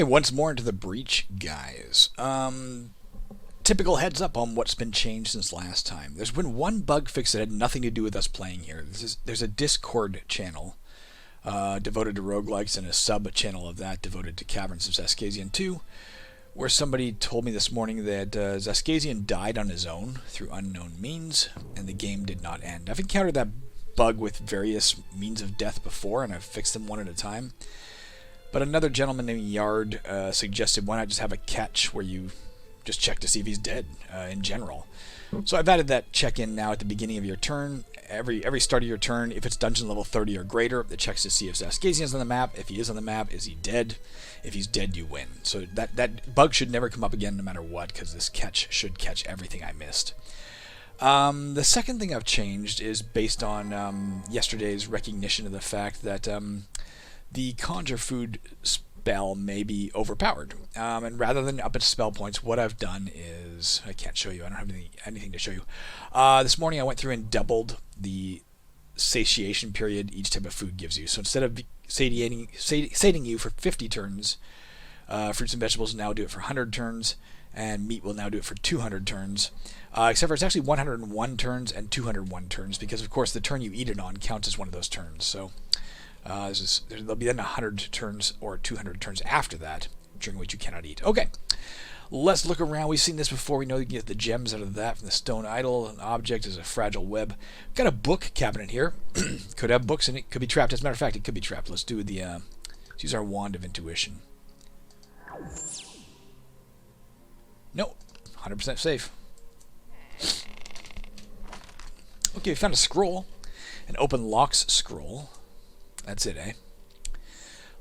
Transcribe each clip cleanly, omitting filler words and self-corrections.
Going once more into the breach, guys. Typical heads up on what's been changed since last time. There's been one bug fix that had nothing to do with us playing here. There's a Discord channel devoted to roguelikes and a sub-channel of that devoted to Caverns of Xaskazien 2, where somebody told me this morning that Xaskazien died on his own through unknown means, and the game did not end. I've encountered that bug with various means of death before, and I've fixed them one at a time. But another gentleman named Yard suggested why not just have a catch where you just check to see if he's dead in general. So I've added that check-in now at the beginning of your turn. Every start of your turn, if it's dungeon level 30 or greater, it checks to see if Xaskazien is on the map. If he is on the map, is he dead? If he's dead, you win. So that bug should never come up again no matter what, because this catch should catch everything I missed. The second thing I've changed is based on yesterday's recognition of the fact that the Conjure Food spell may be overpowered. And rather than up its spell points, what I've done is... I can't show you. I don't have anything to show you. This morning I went through and doubled the satiation period each type of food gives you. So instead of sating you for 50 turns, fruits and vegetables now do it for 100 turns, and meat will now do it for 200 turns. Except for it's actually 101 turns and 201 turns, because of course the turn you eat it on counts as one of those turns. So there'll be then 100 turns or 200 turns after that, during which you cannot eat. Okay, let's look around. We've seen this before. We know you can get the gems out of that from the stone idol. An object is a fragile web. Got a book cabinet here. Could have books in it. Could be trapped. As a matter of fact, it could be trapped. Let's do the. Let's use our wand of intuition. No, 100% safe. Okay, we found a scroll, an open locks scroll. That's it, eh?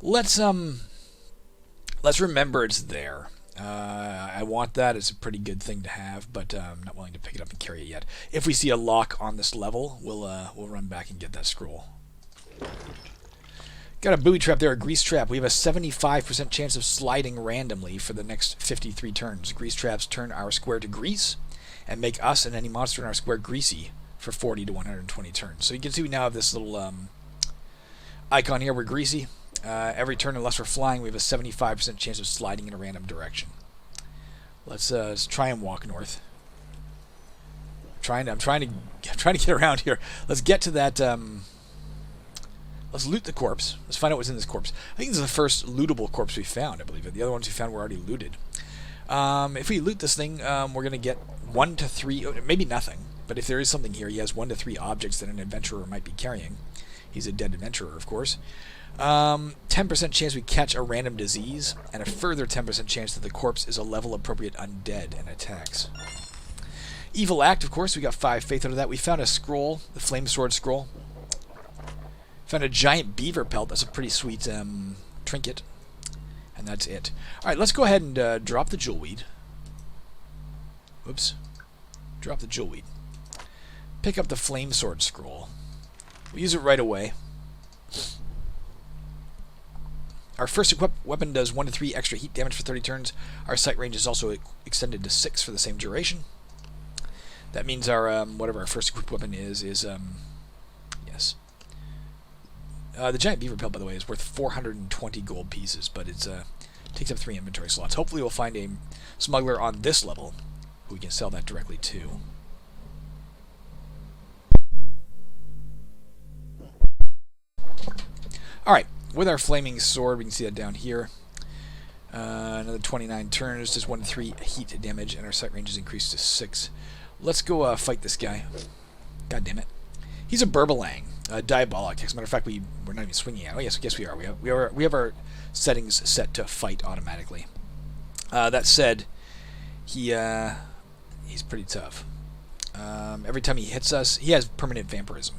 Let's remember it's there. I want that. It's a pretty good thing to have, but I'm not willing to pick it up and carry it yet. If we see a lock on this level, we'll run back and get that scroll. Got a booby trap there, a grease trap. We have a 75% chance of sliding randomly for the next 53 turns. Grease traps turn our square to grease and make us and any monster in our square greasy for 40 to 120 turns. So you can see we now have this little icon here. We're greasy. Every turn, unless we're flying, we have a 75% chance of sliding in a random direction. Let's try and walk north. I'm trying to get around here. Let's get to that. Let's loot the corpse. Let's find out what's in this corpse. I think this is the first lootable corpse we found, I believe. The other ones we found were already looted. If we loot this thing, we're going to get 1 to 3, maybe nothing. But if there is something here, he has 1 to 3 objects that an adventurer might be carrying. He's a dead adventurer, of course. 10% chance we catch a random disease, and a further 10% chance that the corpse is a level-appropriate undead and attacks. Evil Act, of course, we got 5 faith out of that. We found a scroll, the Flame Sword scroll. Found a giant beaver pelt. That's a pretty sweet trinket. And that's it. Alright, let's go ahead and drop the jewelweed. Oops. Drop the jewelweed. Pick up the Flame Sword scroll. We'll use it right away. Our first equipped weapon does 1 to 3 extra heat damage for 30 turns. Our sight range is also extended to 6 for the same duration. That means our whatever our first equipped weapon is yes. The giant beaver pelt, by the way, is worth 420 gold pieces, but it's takes up 3 inventory slots. Hopefully we'll find a smuggler on this level who we can sell that directly to. Alright, with our flaming sword, we can see that down here. Another 29 turns, does 1 to 3 heat damage, and our sight range is increased to 6. Let's go fight this guy. God damn it. He's a Burbalang, Diabolic. As a matter of fact, we're not even swinging at. Oh yes, we are. We have our settings set to fight automatically. That said, he's pretty tough. Every time he hits us, he has permanent vampirism.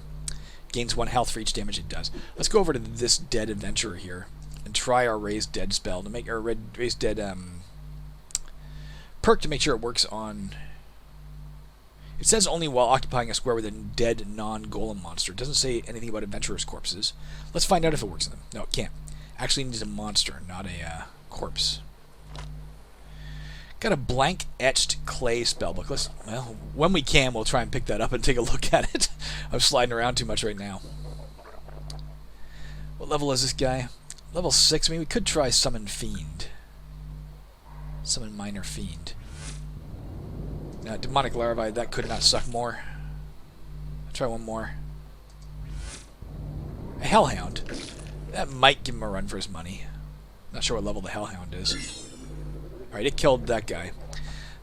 Gains 1 health for each damage it does. Let's go over to this dead adventurer here and try our Raised Dead spell to make our Raised Dead perk to make sure it works on. It says only while occupying a square with a dead non-golem monster. It doesn't say anything about adventurers' corpses. Let's find out if it works in them. No, it can't. Actually, it needs a monster, not a corpse. Got a blank etched clay spellbook. Well, when we can, we'll try and pick that up and take a look at it. I'm sliding around too much right now. What level is this guy? Level 6. I mean, we could try Summon Fiend. Summon Minor Fiend. Now, Demonic Larvae, that could not suck more. I'll try one more. A Hellhound. That might give him a run for his money. Not sure what level the Hellhound is. Alright, it killed that guy.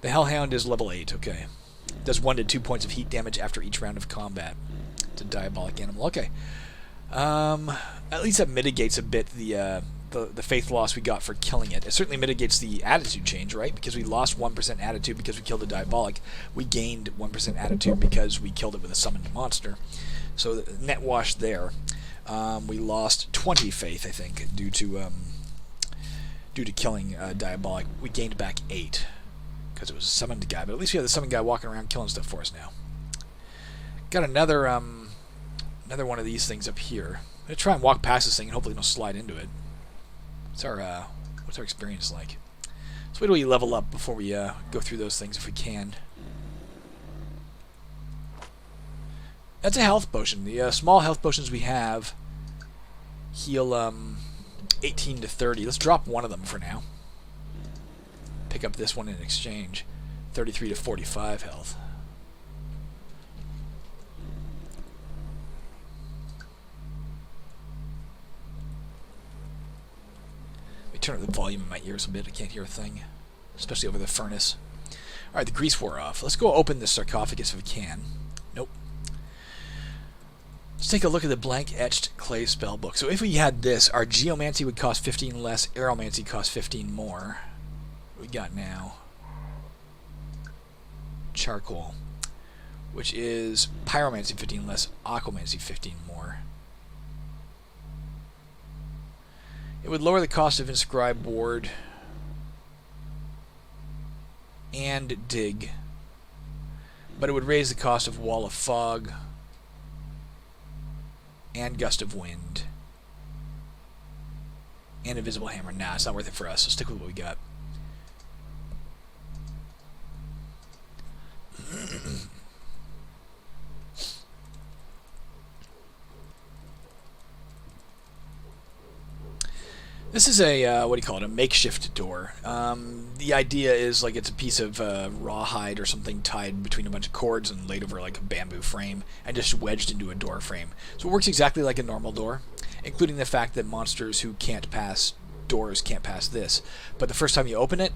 The Hellhound is level 8, okay. Does 1 to 2 points of heat damage after each round of combat. It's a diabolic animal. Okay. At least that mitigates a bit the faith loss we got for killing it. It certainly mitigates the attitude change, right? Because we lost 1% attitude because we killed a diabolic. We gained 1% attitude because we killed it with a summoned monster. So the net wash there. We lost 20 faith, I think, due to killing diabolic. We gained back 8 because it was a summoned guy. But at least we have the summoned guy walking around killing stuff for us now. Got another one of these things up here. I'm gonna try and walk past this thing and hopefully don't slide into it. What's our experience like? So wait till we level up before we go through those things if we can. That's a health potion. The small health potions we have heal 18 to 30. Let's drop one of them for now. Pick up this one in exchange. 33 to 45 health. Turn up the volume in my ears a bit. I can't hear a thing, especially over the furnace. Alright, the grease wore off. Let's go open this sarcophagus if we can. Nope. Let's take a look at the blank etched clay spell book. So if we had this, our geomancy would cost 15 less, aeromancy costs 15 more. What we got now? Charcoal, which is pyromancy 15 less, aquamancy 15 more. It would lower the cost of inscribe ward and dig, but it would raise the cost of wall of fog and gust of wind and invisible hammer. Nah, it's not worth it for us. Let's stick with what we got. This is a, what do you call it, a makeshift door. The idea is like it's a piece of rawhide or something tied between a bunch of cords and laid over like a bamboo frame and just wedged into a door frame. So it works exactly like a normal door, including the fact that monsters who can't pass doors can't pass this. But the first time you open it,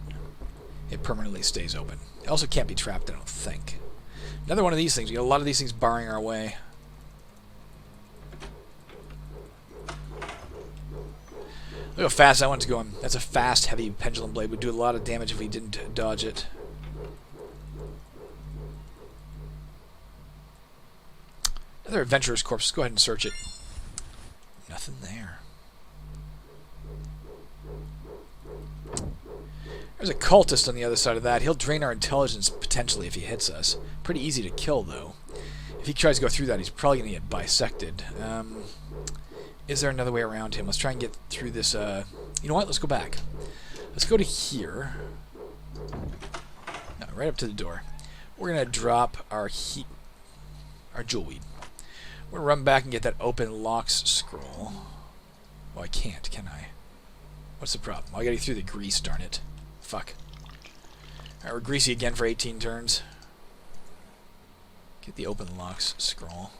it permanently stays open. It also can't be trapped, I don't think. Another one of these things. We got a lot of these things barring our way. Look how fast that one's going. That's a fast, heavy pendulum blade. Would do a lot of damage if we didn't dodge it. Another adventurer's corpse. Let's go ahead and search it. Nothing there. There's a cultist on the other side of that. He'll drain our intelligence potentially if he hits us. Pretty easy to kill, though. If he tries to go through that, he's probably going to get bisected. Is there another way around him? Let's try and get through this. You know what? Let's go back. Let's go to here. No, right up to the door. We're going to drop our jewelweed. We're going to run back and get that open locks scroll. Oh, I can't, can I? What's the problem? Oh, I got to get through the grease, darn it. Fuck. Alright, we're greasy again for 18 turns. Get the open locks scroll.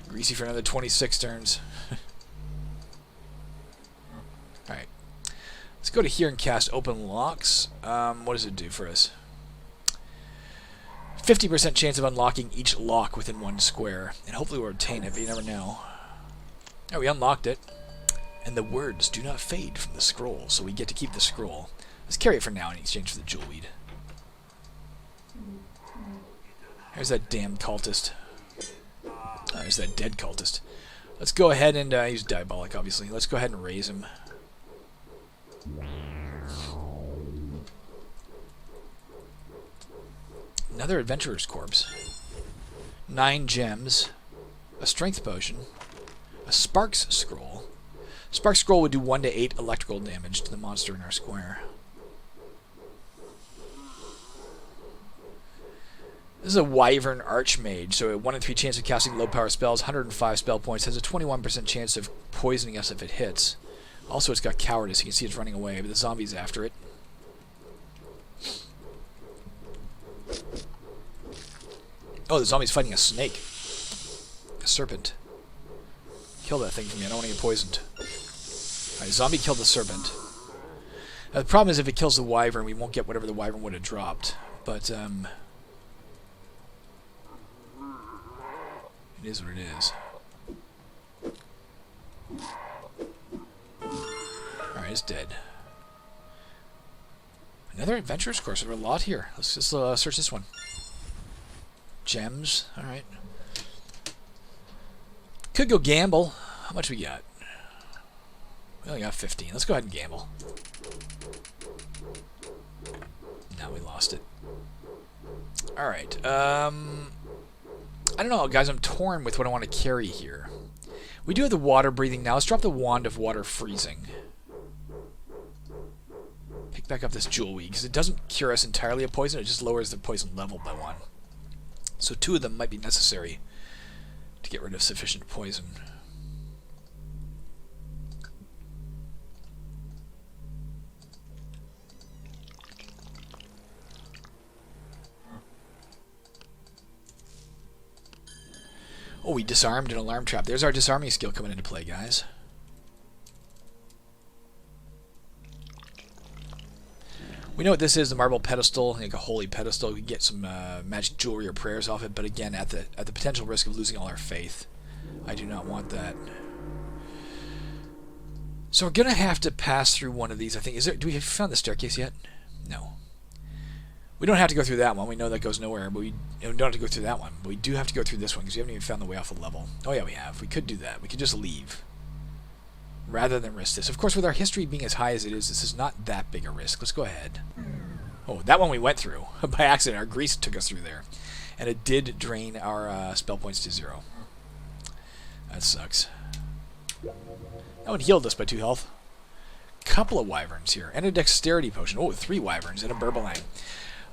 Greasy for another 26 turns. Alright. Let's go to here and cast open locks. What does it do for us? 50% chance of unlocking each lock within one square. And hopefully we'll obtain it, but you never know. Oh, we unlocked it. And the words do not fade from the scroll, so we get to keep the scroll. Let's carry it for now in exchange for the jewelweed. There's that damn cultist. Oh, there's that dead cultist. Let's go ahead and use diabolic, obviously. Let's go ahead and raise him. Another adventurer's corpse. 9 gems. A strength potion. A sparks scroll. Sparks scroll would do 1 to 8 electrical damage to the monster in our square. This is a Wyvern Archmage, so a 1 in 3 chance of casting low power spells, 105 spell points, has a 21% chance of poisoning us if it hits. Also, it's got cowardice. You can see it's running away, but the zombie's after it. Oh, the zombie's fighting a snake. A serpent. Kill that thing for me. I don't want to get poisoned. Alright, zombie killed the serpent. Now, the problem is if it kills the wyvern, we won't get whatever the wyvern would have dropped. But, it is what it is. Alright, it's dead. Another adventurer's course. There's a lot here. Let's just search this one. Gems. Alright. Could go gamble. How much we got? We only got 15. Let's go ahead and gamble. Now we lost it. Alright. I don't know, guys. I'm torn with what I want to carry here. We do have the water breathing now. Let's drop the wand of water freezing. Pick back up this jewelweed, because it doesn't cure us entirely of poison. It just lowers the poison level by 1. So 2 of them might be necessary to get rid of sufficient poison. Oh, we disarmed an alarm trap. There's our disarming skill coming into play, guys. We know what this is, the marble pedestal, like a holy pedestal. We can get some magic jewelry or prayers off it, but again, at the potential risk of losing all our faith. I do not want that. So we're going to have to pass through one of these, I think. Do we have found the staircase yet? No. We don't have to go through that one. We know that goes nowhere, but we don't have to go through that one. But we do have to go through this one, because we haven't even found the way off the level. Oh yeah, we have. We could do that. We could just leave, rather than risk this. Of course, with our history being as high as it is, this is not that big a risk. Let's go ahead. Oh, that one we went through. By accident, our grease took us through there. And it did drain our spell points to 0. That sucks. That one healed us by 2 health. Couple of wyverns here. And a dexterity potion. Oh, 3 wyverns and a burbelang.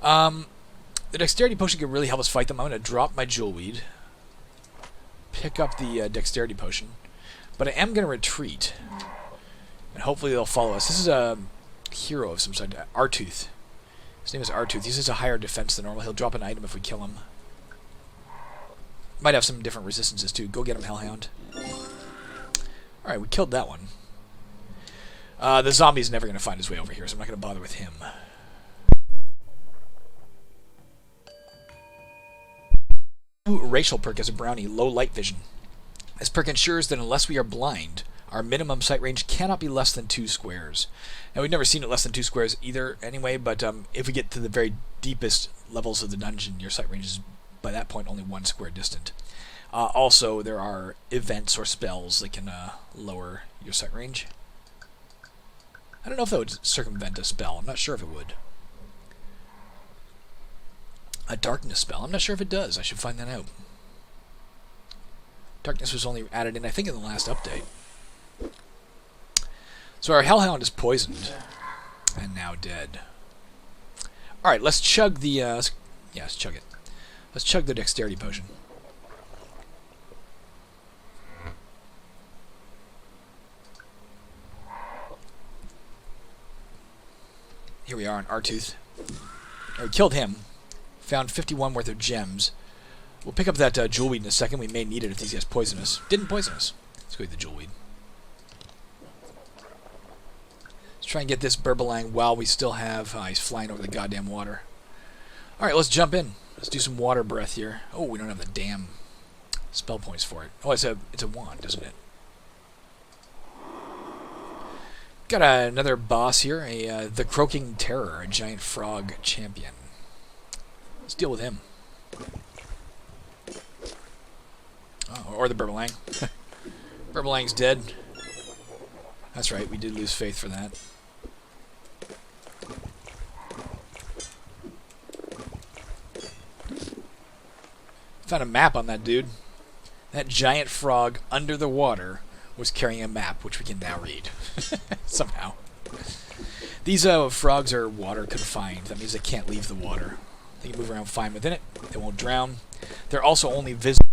The dexterity potion can really help us fight them. I'm going to drop my jewelweed. Pick up the dexterity potion. But I am going to retreat. And hopefully they'll follow us. This is a hero of some sort. Artooth. His name is Artooth. He has a higher defense than normal. He'll drop an item if we kill him. Might have some different resistances too. Go get him, Hellhound. Alright, we killed that one. The zombie's never going to find his way over here, so I'm not going to bother with him. Racial perk as a brownie, low light vision. This perk ensures that unless we are blind, our minimum sight range cannot be less than 2 squares. Now, we've never seen it less than 2 squares either anyway, but if we get to the very deepest levels of the dungeon, your sight range is, by that point, only 1 square distant. Also, there are events or spells that can lower your sight range. I don't know if that would circumvent a spell. I'm not sure if it would. A darkness spell. I'm not sure if it does. I should find that out. Darkness was only added in, I think, in the last update. So our Hellhound is poisoned. And now dead. Alright, let's chug the... let's chug it. Let's chug the dexterity potion. Here we are on Artooth. We killed him. Found 51 worth of gems. We'll pick up that jewelweed in a second. We may need it if these guys poison us. Didn't poison us. Let's go eat the jewelweed. Let's try and get this burbelang while we still have... he's flying over the goddamn water. Alright, let's jump in. Let's do some water breath here. Oh, we don't have the damn spell points for it. Oh, it's a wand, isn't it? Got another boss here. The Croaking Terror, a giant frog champion. Let's deal with him. Oh, or the burbelang. Burbelang's dead. That's right, we did lose faith for that. Found a map on that dude. That giant frog under the water was carrying a map, which we can now read. Somehow. These frogs are water confined. That means they can't leave the water. They can move around fine within it. They won't drown. They're also only visible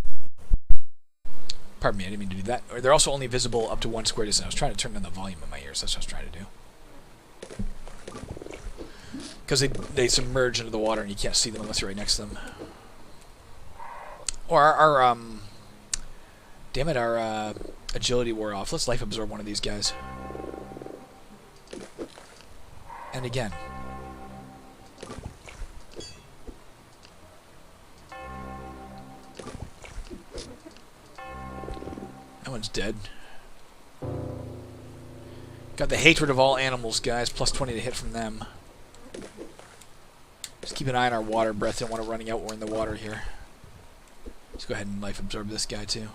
Pardon me, I didn't mean to do that. Or they're also only visible up to 1 square distance. I was trying to turn down the volume in my ears. That's what I was trying to do. Because they submerge into the water and you can't see them unless you're right next to them. Or our damn it, our agility wore off. Let's life absorb one of these guys. And again. That one's dead. Got the hatred of all animals, guys. Plus 20 to hit from them. Just keep an eye on our water breath. Don't want to running out. We're in the water here. Let's go ahead and life absorb this guy too.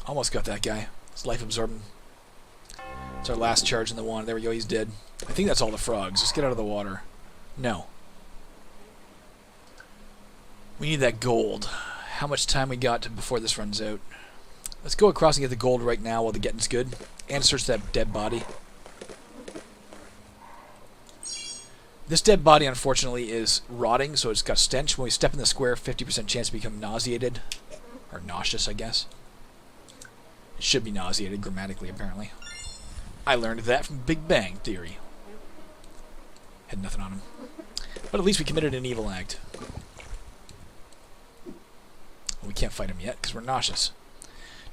Almost got that guy. Let's life absorb him. It's our last charge in the one. There we go. He's dead. I think that's all the frogs. Just get out of the water. No. We need that gold. How much time we got before this runs out? Let's go across and get the gold right now while the getting's good. And search that dead body. This dead body, unfortunately, is rotting, so it's got stench. When we step in the square, 50% chance to become nauseated. Or nauseous, I guess. It should be nauseated, grammatically, apparently. I learned that from Big Bang Theory. Had nothing on him. But at least we committed an evil act. Well, we can't fight him yet, because we're nauseous.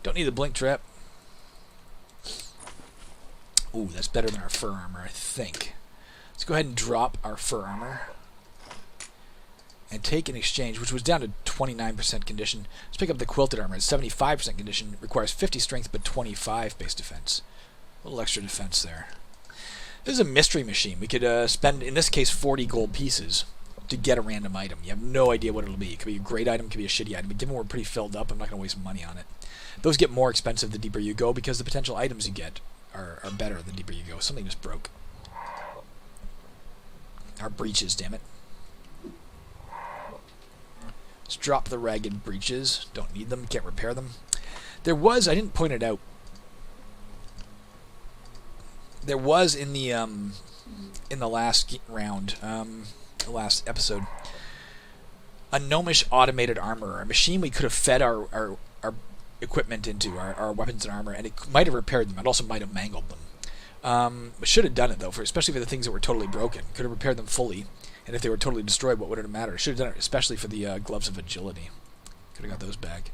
Don't need the blink trap. Ooh, that's better than our fur armor, I think. Let's go ahead and drop our fur armor. And take an exchange, which was down to 29% condition. Let's pick up the quilted armor. It's 75% condition. Requires 50 strength, but 25 base defense. A little extra defense there. This is a mystery machine. We could spend, in this case, 40 gold pieces to get a random item. You have no idea what it'll be. It could be a great item, it could be a shitty item. But given we're pretty filled up, I'm not going to waste money on it. Those get more expensive the deeper you go because the potential items you get are better the deeper you go. Something just broke. Our breeches, damn it. Let's drop the ragged breeches. Don't need them, can't repair them. There was, I didn't point it out, there was in the last round, the last episode, a gnomish automated armorer, a machine we could have fed our equipment into, our weapons and armor, and it might have repaired them. It also might have mangled them. But should have done it, though, especially for the things that were totally broken. Could have repaired them fully, and if they were totally destroyed, what would it have mattered? Should have done it, especially for the gloves of agility. Could have got those back.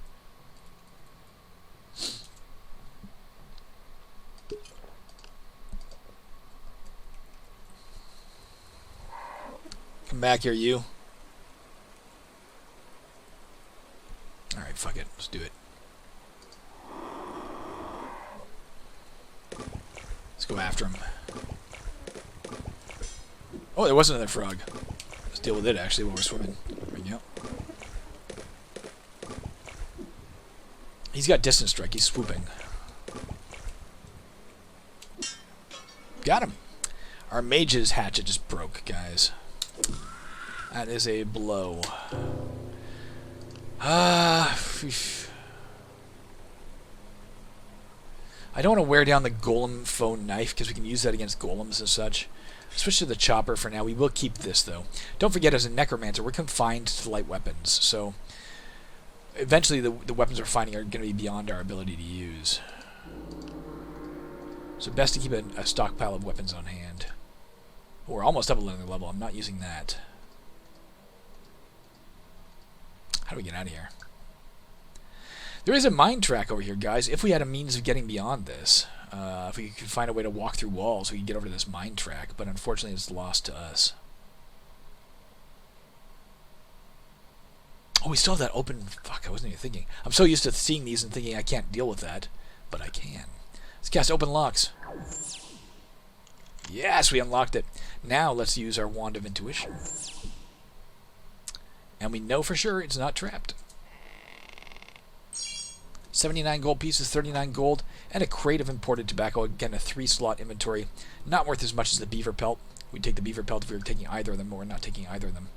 Come back here, you. Alright, fuck it. Let's do it. Let's go after him. Oh, there was another frog. Let's deal with it, actually, while we're swimming. There we go. He's got distance strike. He's swooping. Got him. Our mage's hatchet just broke, guys. That is a blow. I don't want to wear down the golem phone knife because we can use that against golems and such. Switch to the chopper for now. We will keep this, though. Don't forget, as a necromancer, we're confined to light weapons, so eventually the weapons we're finding are going to be beyond our ability to use. So best to keep a stockpile of weapons on hand. Oh, we're almost up another level. I'm not using that. How do we get out of here? There is a mine track over here, guys. If we had a means of getting beyond this, if we could find a way to walk through walls, we could get over to this mine track, but unfortunately it's lost to us. Oh, we still have that open... Fuck, I wasn't even thinking. I'm so used to seeing these and thinking I can't deal with that, but I can. Let's cast open locks. Yes, we unlocked it. Now let's use our Wand of Intuition. And we know for sure it's not trapped. 79 gold pieces, 39 gold, and a crate of imported tobacco. Again, a 3-slot inventory. Not worth as much as the beaver pelt. We'd take the beaver pelt if we were taking either of them, but we're not taking either of them.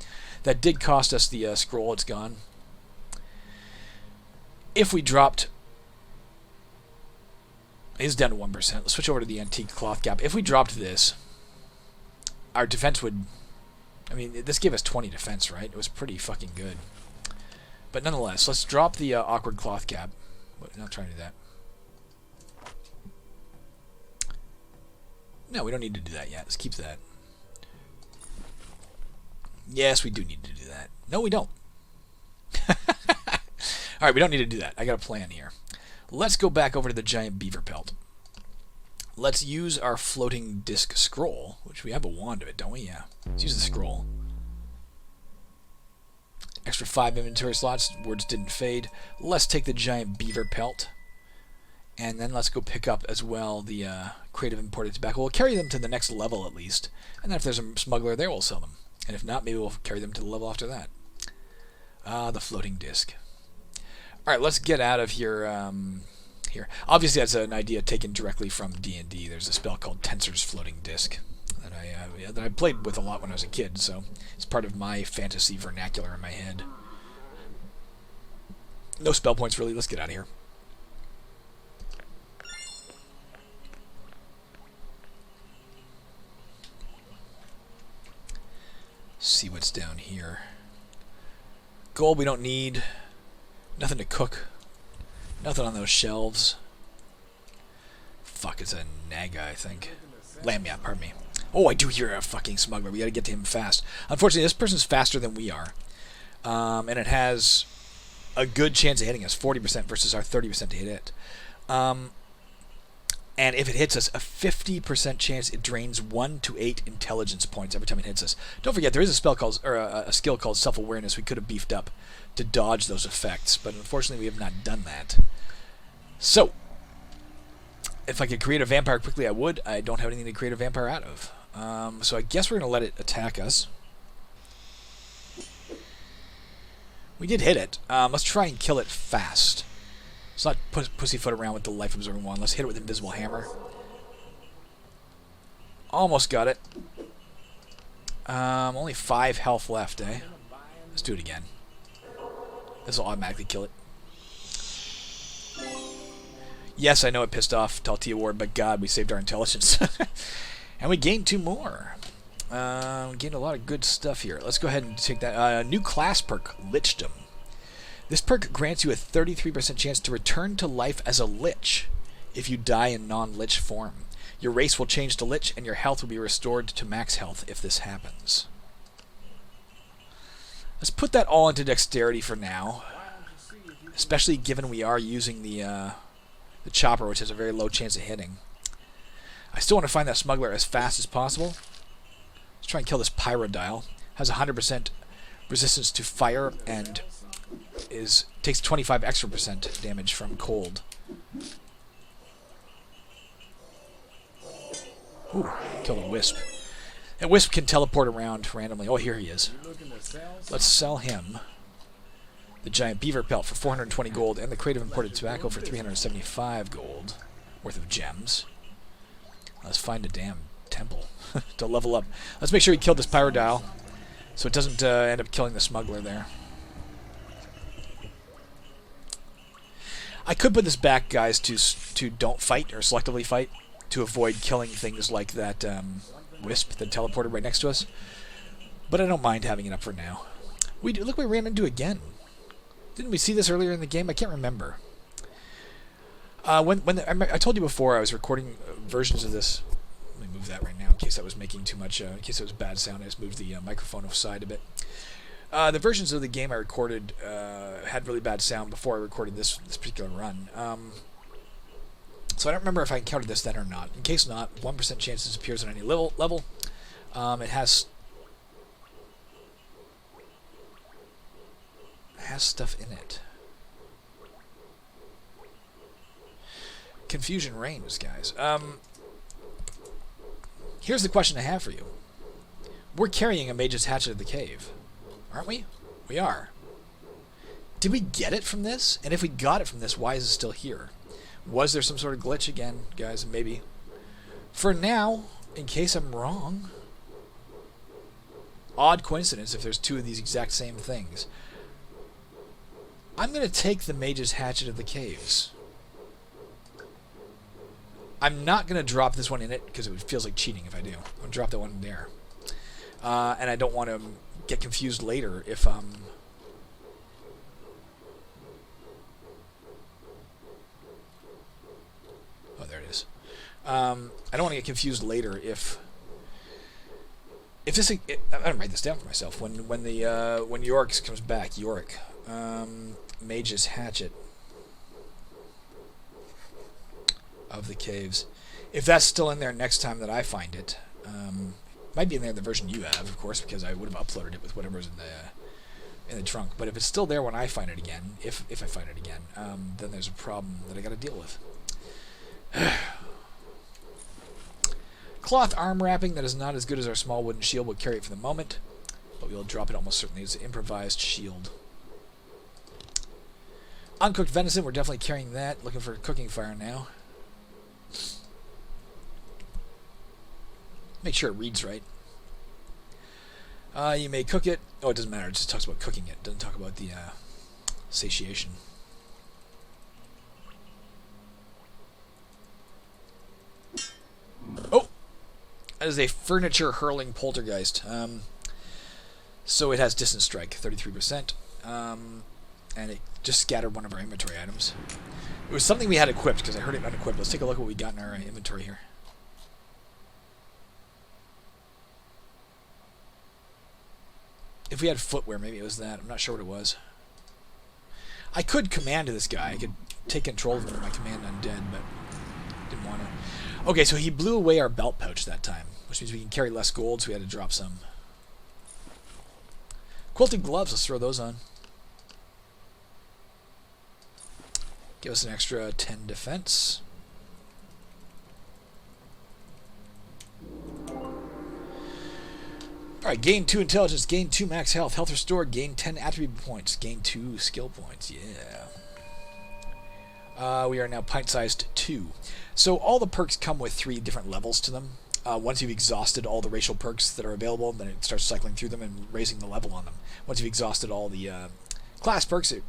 That did cost us the scroll. It's gone. If we dropped... It's down to 1%. Let's switch over to the antique cloth cap. If we dropped this, our defense would... I mean, this gave us 20 defense, right? It was pretty fucking good. But nonetheless, let's drop the awkward cloth cap. But not trying to do that. No, we don't need to do that yet. Let's keep that. Yes, we do need to do that. No, we don't. Alright, we don't need to do that. I got a plan here. Let's go back over to the giant beaver pelt. Let's use our floating disc scroll, which we have a wand of it, don't we? Yeah. Let's use the scroll. Extra 5 inventory slots. Words didn't fade. Let's take the giant beaver pelt. And then let's go pick up as well the creative imported tobacco. We'll carry them to the next level at least. And then if there's a smuggler there, we'll sell them. And if not, maybe we'll carry them to the level after that. The floating disc. Alright, let's get out of here. Here. Obviously, that's an idea taken directly from D&D. There's a spell called Tensor's Floating Disc that I played with a lot when I was a kid, so it's part of my fantasy vernacular in my head. No spell points, really. Let's get out of here. See what's down here. Gold we don't need. Nothing to cook. Nothing on those shelves. Fuck, it's a Naga, I think. Lamb, yeah, pardon me. Oh, I do hear a fucking smuggler. We gotta get to him fast. Unfortunately, this person's faster than we are. And it has a good chance of hitting us. 40% versus our 30% to hit it. And if it hits us, a 50% chance it drains 1 to 8 intelligence points every time it hits us. Don't forget, there is a spell called, or a skill called Self-Awareness we could have beefed up to dodge those effects, but unfortunately we have not done that. So, if I could create a vampire quickly, I would. I don't have anything to create a vampire out of. So I guess we're going to let it attack us. We did hit it. Let's try and kill it fast. Let's not pussyfoot around with the life-absorbing wand. Let's hit it with Invisible Hammer. Almost got it. Only 5 health left, eh? Let's do it again. This will automatically kill it. Yes, I know it pissed off Talltiowardan, but God, we saved our intelligence. And we gained 2 more. We gained a lot of good stuff here. Let's go ahead and take that. New class perk, Lichdom. This perk grants you a 33% chance to return to life as a Lich if you die in non-Lich form. Your race will change to Lich, and your health will be restored to max health if this happens. Let's put that all into dexterity for now, especially given we are using the chopper, which has a very low chance of hitting. I still want to find that smuggler as fast as possible. Let's try and kill this Pyrodile. Has 100% resistance to fire and takes 25 extra % damage from cold. Ooh, killed a wisp. And wisp can teleport around randomly. Oh, here he is. Let's sell him the giant beaver pelt for 420 gold and the crate of imported tobacco for 375 gold worth of gems. Let's find a damn temple to level up. Let's make sure we killed this Pyrodile so it doesn't end up killing the smuggler there. I could put this back, guys, to don't fight or selectively fight to avoid killing things like that wisp that teleported right next to us. But I don't mind having it up for now. Look, we ran into again. Didn't we see this earlier in the game? I can't remember. I told you before I was recording versions of this. Let me move that right now in case that was making too much. In case it was bad sound, I just moved the microphone aside a bit. The versions of the game I recorded had really bad sound before I recorded this particular run. So I don't remember if I encountered this then or not. In case not, 1% chance this appears on any level. It has stuff in it. Confusion reigns, guys. Here's the question I have for you. We're carrying a Mage's Hatchet of the Cave, aren't we? We are. Did we get it from this? And if we got it from this, why is it still here? Was there some sort of glitch again, guys? Maybe. For now, in case I'm wrong, odd coincidence if there's 2 of these exact same things. I'm going to take the Mage's Hatchet of the Caves. I'm not going to drop this one in it because it feels like cheating if I do. I'm going to drop that one in there. And I don't want to get confused later if oh, there it is. I don't want to get confused later if this. I don't write this down for myself. When Yorick comes back, Yorick, Mage's Hatchet of the Caves. If that's still in there next time that I find it, might be in there in the version you have, of course, because I would have uploaded it with whatever's in the trunk. But if it's still there when I find it again, if I find it again, then there's a problem that I got to deal with. Cloth arm wrapping that is not as good as our small wooden shield. We'll carry it for the moment, but we'll drop it almost certainly as an improvised shield. Uncooked venison, we're definitely carrying that. Looking for a cooking fire now. Make sure it reads right. You may cook it. Oh, it doesn't matter. It just talks about cooking it. It doesn't talk about the satiation. Oh! That is a furniture hurling poltergeist. So it has distance strike, 33%. And it just scattered one of our inventory items. It was something we had equipped because I heard it unequipped. Let's take a look at what we got in our inventory here. If we had footwear, maybe it was that. I'm not sure what it was. I could command this guy. I could take control of him with my command undead, but didn't want to. Okay, so he blew away our belt pouch that time, which means we can carry less gold, so we had to drop some. Quilted gloves, let's throw those on. Give us an extra 10 defense. Alright, gain 2 intelligence, gain 2 max health, health restored, gain 10 attribute points, gain 2 skill points, yeah. We are now pint-sized 2. So all the perks come with 3 different levels to them. Once you've exhausted all the racial perks that are available, then it starts cycling through them and raising the level on them. Once you've exhausted all the class perks, it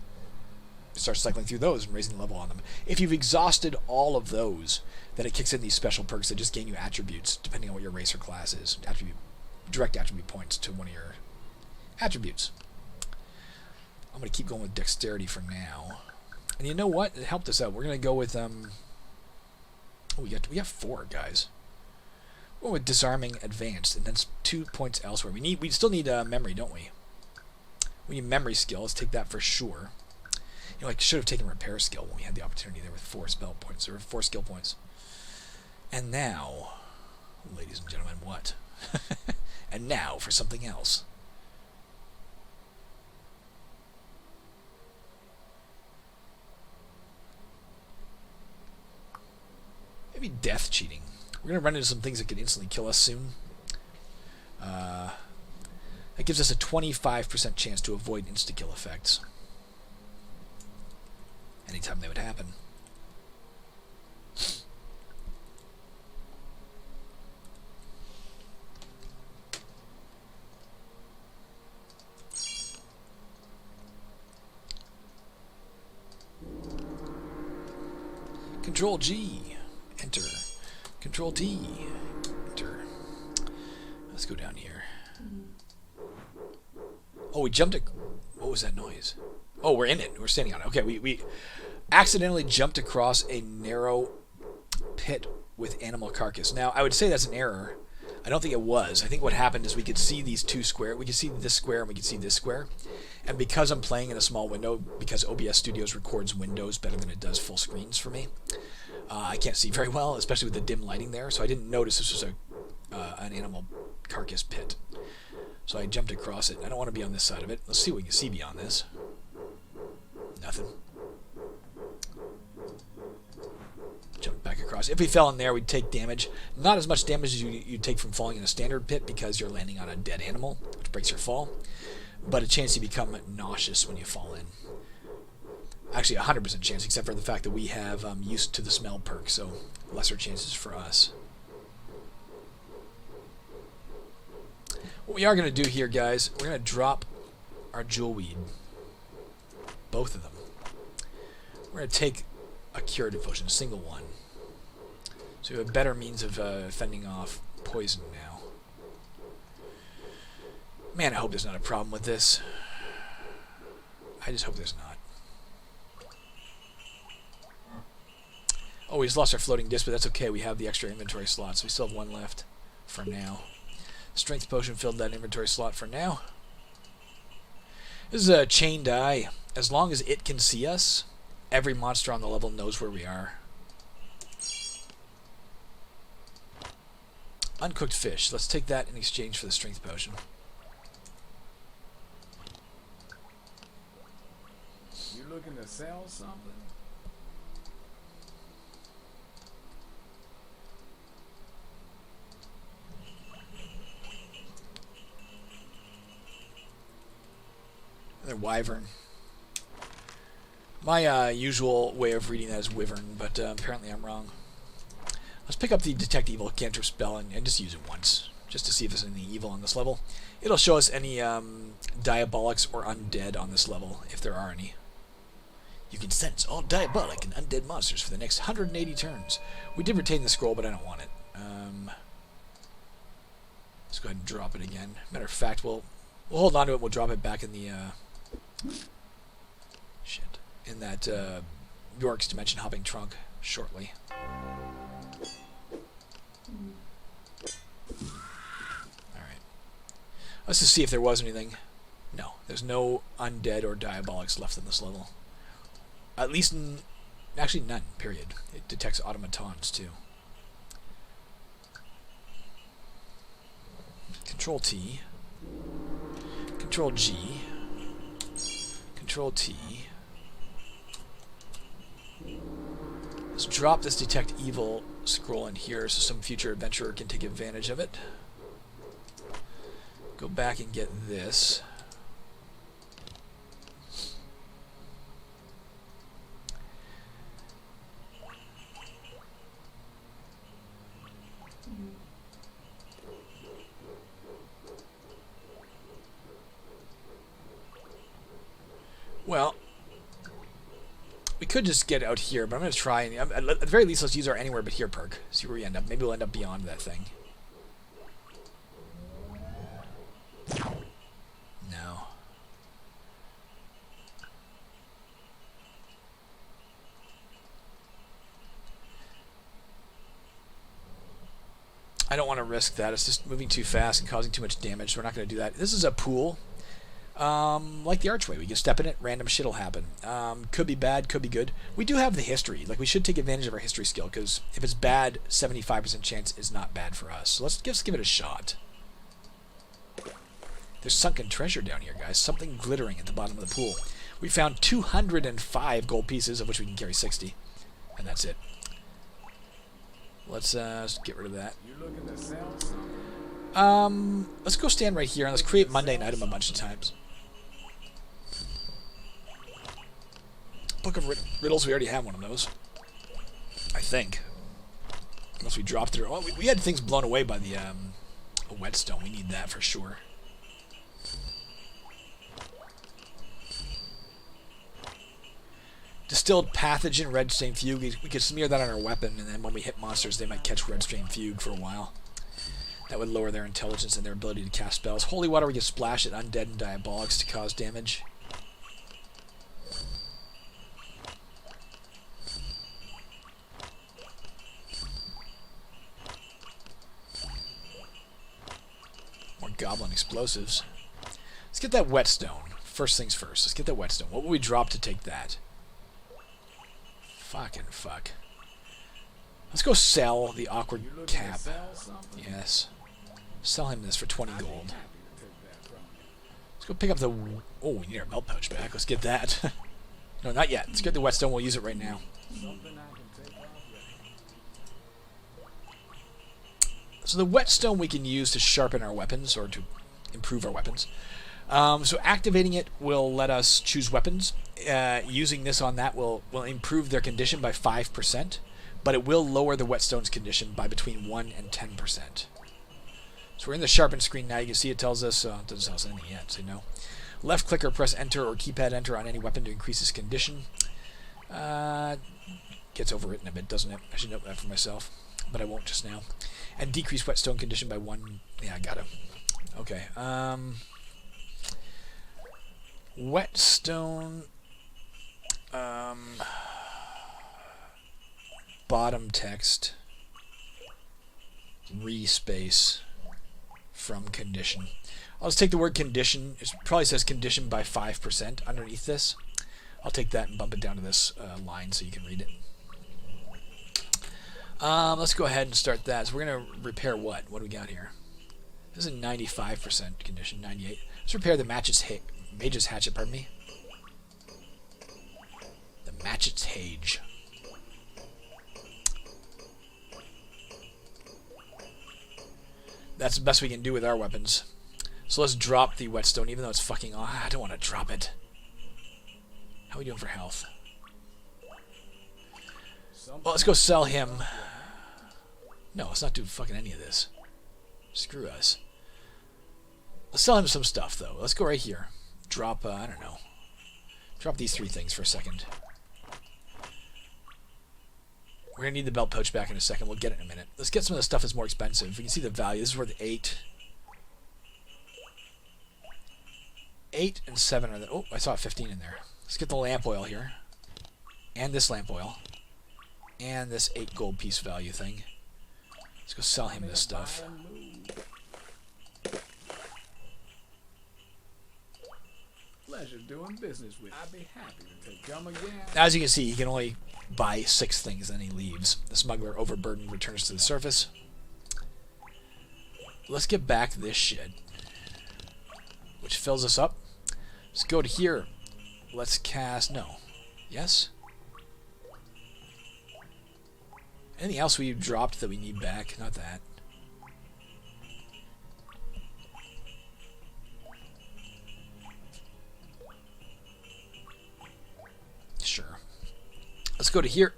starts cycling through those and raising the level on them. If you've exhausted all of those, then it kicks in these special perks that just gain you attributes, depending on what your race or class is. Direct attribute points to one of your attributes. I'm going to keep going with dexterity for now. And you know what? It helped us out. We're going to go with oh, we got 4 guys. We're with disarming advanced, and then 2 points elsewhere. We still need memory, don't we? We need memory skill. Let's take that for sure. You know, I should have taken repair skill when we had the opportunity there with 4 spell points or 4 skill points. And now, ladies and gentlemen, what? And now for something else. Maybe death cheating. We're going to run into some things that could instantly kill us soon. That gives us a 25% chance to avoid insta-kill effects. Anytime they would happen. Control G, enter. Control T, enter. Let's go down here. Oh, we jumped. What was that noise? Oh, we're in it. We're standing on it. Okay, we accidentally jumped across a narrow pit with animal carcass. Now, I would say that's an error. I don't think it was. I think what happened is we could see these 2 squares. We could see this square and we could see this square. And because I'm playing in a small window, because OBS Studios records windows better than it does full screens for me, I can't see very well, especially with the dim lighting there. So I didn't notice this was an animal carcass pit. So I jumped across it. I don't want to be on this side of it. Let's see what we can see beyond this. Nothing. Jump back across. If we fell in there, we'd take damage. Not as much damage as you'd take from falling in a standard pit because you're landing on a dead animal, which breaks your fall. But a chance you become nauseous when you fall in. Actually, 100% chance, except for the fact that we have used to the smell perk, so lesser chances for us. What we are going to do here, guys, we're going to drop our jewel weed. Both of them. We're going to take a curative potion, a single one. So we have a better means of fending off poison now. Man, I hope there's not a problem with this. I just hope there's not. Oh, we just lost our floating disc, but that's okay. We have the extra inventory slots. We still have one left for now. Strength potion filled that inventory slot for now. This is a chained eye. As long as it can see us, every monster on the level knows where we are. Uncooked fish. Let's take that in exchange for the strength potion. You looking to sell something? Another wyvern. My usual way of reading that is wyvern, but apparently I'm wrong. Let's pick up the Detect Evil cantrip spell and just use it once, just to see if there's anything evil on this level. It'll show us any diabolics or undead on this level, if there are any. You can sense all diabolic and undead monsters for the next 180 turns. We did retain the scroll, but I don't want it. Let's go ahead and drop it again. Matter of fact, we'll hold on to it. We'll drop it back in the in that York's dimension hopping trunk shortly. Alright. Let's just see if there was anything. No, there's no undead or diabolics left in this level. At least, actually none, period. It detects automatons too. Control T. Control G. Control T. Let's drop this Detect Evil scroll in here so some future adventurer can take advantage of it. Go back and get this. Well, we could just get out here, but I'm going to try. And, at the very least, let's use our Anywhere But Here perk. See where we end up. Maybe we'll end up beyond that thing. No. I don't want to risk that. It's just moving too fast and causing too much damage, so we're not going to do that. This is a pool. Like the archway, we can step in it, random shit'll happen. Could be bad, could be good. We do have the history. Like, we should take advantage of our history skill, because if it's bad, 75% chance is not bad for us. So let's just give it a shot. There's sunken treasure down here, guys. Something glittering at the bottom of the pool. We found 205 gold pieces, of which we can carry 60. And that's it. Let's get rid of that. You looking to sell something? Let's go stand right here, and let's create mundane item a bunch of times. Book of Riddles, we already have one of those. I think. Unless we dropped it. Oh, we had things blown away by the whetstone. We need that for sure. Distilled Pathogen, Red Stain Fugue. We could smear that on our weapon, and then when we hit monsters, they might catch Red Stain Fugue for a while. That would lower their intelligence and their ability to cast spells. Holy Water, we can splash at undead and diabolics to cause damage. More goblin explosives. Let's get that whetstone. First things first. Let's get that whetstone. What would we drop to take that? Fucking fuck. Let's go sell the awkward cap. Yes. Sell him this for 20 gold. Let's go pick up the... Oh, we need our belt pouch back. Let's get that. No, not yet. Let's get the whetstone. We'll use it right now. So the whetstone we can use to sharpen our weapons, or to improve our weapons. So activating it will let us choose weapons. Using this on that will improve their condition by 5%, but it will lower the whetstone's condition by between 1 and 10%. So we're in the sharpen screen now. You can see it tells us, it doesn't tell us anything yet, so no. Left click or press enter or keypad enter on any weapon to increase its condition. Gets overwritten a bit, doesn't it? I should note that for myself, but I won't just now. And decrease whetstone condition by 1. Yeah, I got it. Okay. Whetstone. Bottom text. Respace from condition. I'll just take the word condition. It probably says condition by 5% underneath this. I'll take that and bump it down to this line so you can read it. Let's go ahead and start that. So we're going to repair what? What do we got here? This is a 95% condition, 98. Let's repair the Mage's Hatchet, pardon me. The Mage's Hage. That's the best we can do with our weapons. So let's drop the Whetstone, even though it's fucking... Oh, I don't want to drop it. How are we doing for health? Well, let's go sell him. No, let's not do fucking any of this. Screw us. Let's sell him some stuff, though. Let's go right here. Drop, I don't know. Drop these 3 things for a second. We're going to need the belt pouch back in a second. We'll get it in a minute. Let's get some of the stuff that's more expensive. We can see the value. This is worth 8. 8 and 7 are the... Oh, I saw 15 in there. Let's get the lamp oil here. And this lamp oil. And this 8 gold piece value thing. Let's go sell him this stuff. Pleasure doing business with. I'd be happy to come again. As you can see, he can only buy 6 things, then he leaves. The smuggler, overburdened, returns to the surface. Let's get back this shit, which fills us up. Let's go to here. Let's cast... No. Yes? Anything else we dropped that we need back? Not that. Sure. Let's go to here.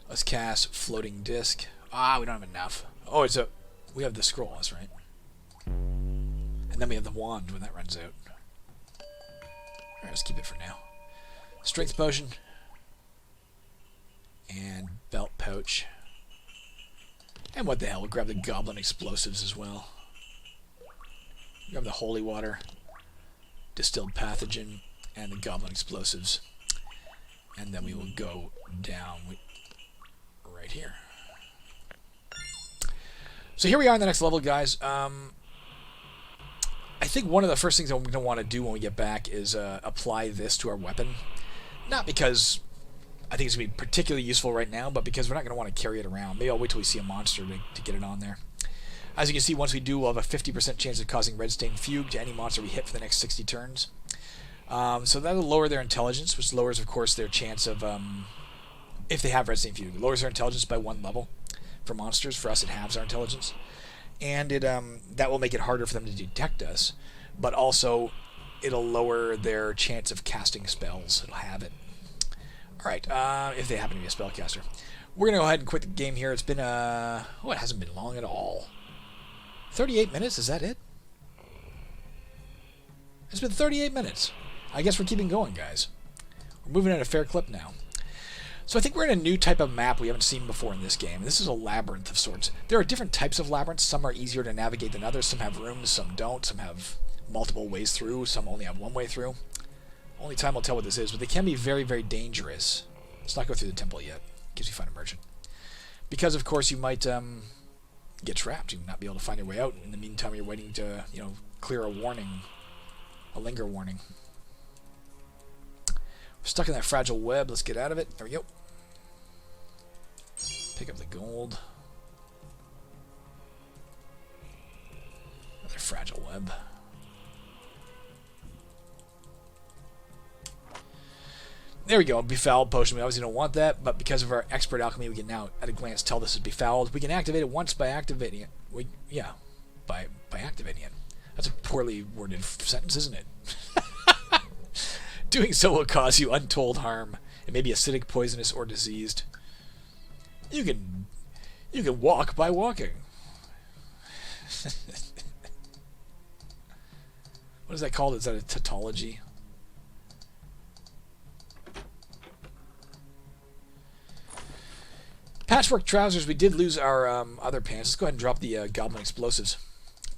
Let's cast Floating Disc. Ah, we don't have enough. Oh, it's a... We have the scroll, that's right. And then we have the wand when that runs out. Alright, let's keep it for now. Strength potion. And belt pouch. And what the hell, we'll grab the goblin explosives as well. Grab the holy water, distilled pathogen, and the goblin explosives. And then we will go down right here. So here we are on the next level, guys. I think one of the first things that we're going to want to do when we get back is apply this to our weapon. Not because I think it's going to be particularly useful right now, but because we're not going to want to carry it around. Maybe I'll wait till we see a monster to get it on there. As you can see, once we do, we'll have a 50% chance of causing red stain fugue to any monster we hit for the next 60 turns. So that'll lower their intelligence, which lowers, of course, their chance of, if they have red stain fugue, it lowers their intelligence by 1 level for monsters. For us, it halves our intelligence. And it that will make it harder for them to detect us, but also it'll lower their chance of casting spells. It'll have it. Alright, if they happen to be a spellcaster. We're going to go ahead and quit the game here. It's been, it hasn't been long at all. 38 minutes, is that it? It's been 38 minutes. I guess we're keeping going, guys. We're moving at a fair clip now. So I think we're in a new type of map we haven't seen before in this game. This is a labyrinth of sorts. There are different types of labyrinths. Some are easier to navigate than others. Some have rooms, some don't. Some have multiple ways through. Some only have one way through. Only time will tell what this is, but they can be very, very dangerous. Let's not go through the temple yet. In case you find a merchant. Because, of course, you might get trapped. You might not be able to find your way out. In the meantime, you're waiting to, clear a warning. A linger warning. We're stuck in that fragile web. Let's get out of it. There we go. Pick up the gold. Another fragile web. There we go, befouled potion. We obviously don't want that, but because of our expert alchemy, we can now, at a glance, tell this is befouled. We can activate it once by activating it. By activating it. That's a poorly worded sentence, isn't it? Doing so will cause you untold harm. It may be acidic, poisonous, or diseased. You can walk by walking. What is that called? Is that a tautology? Patchwork trousers. We did lose our other pants. Let's go ahead and drop the goblin explosives.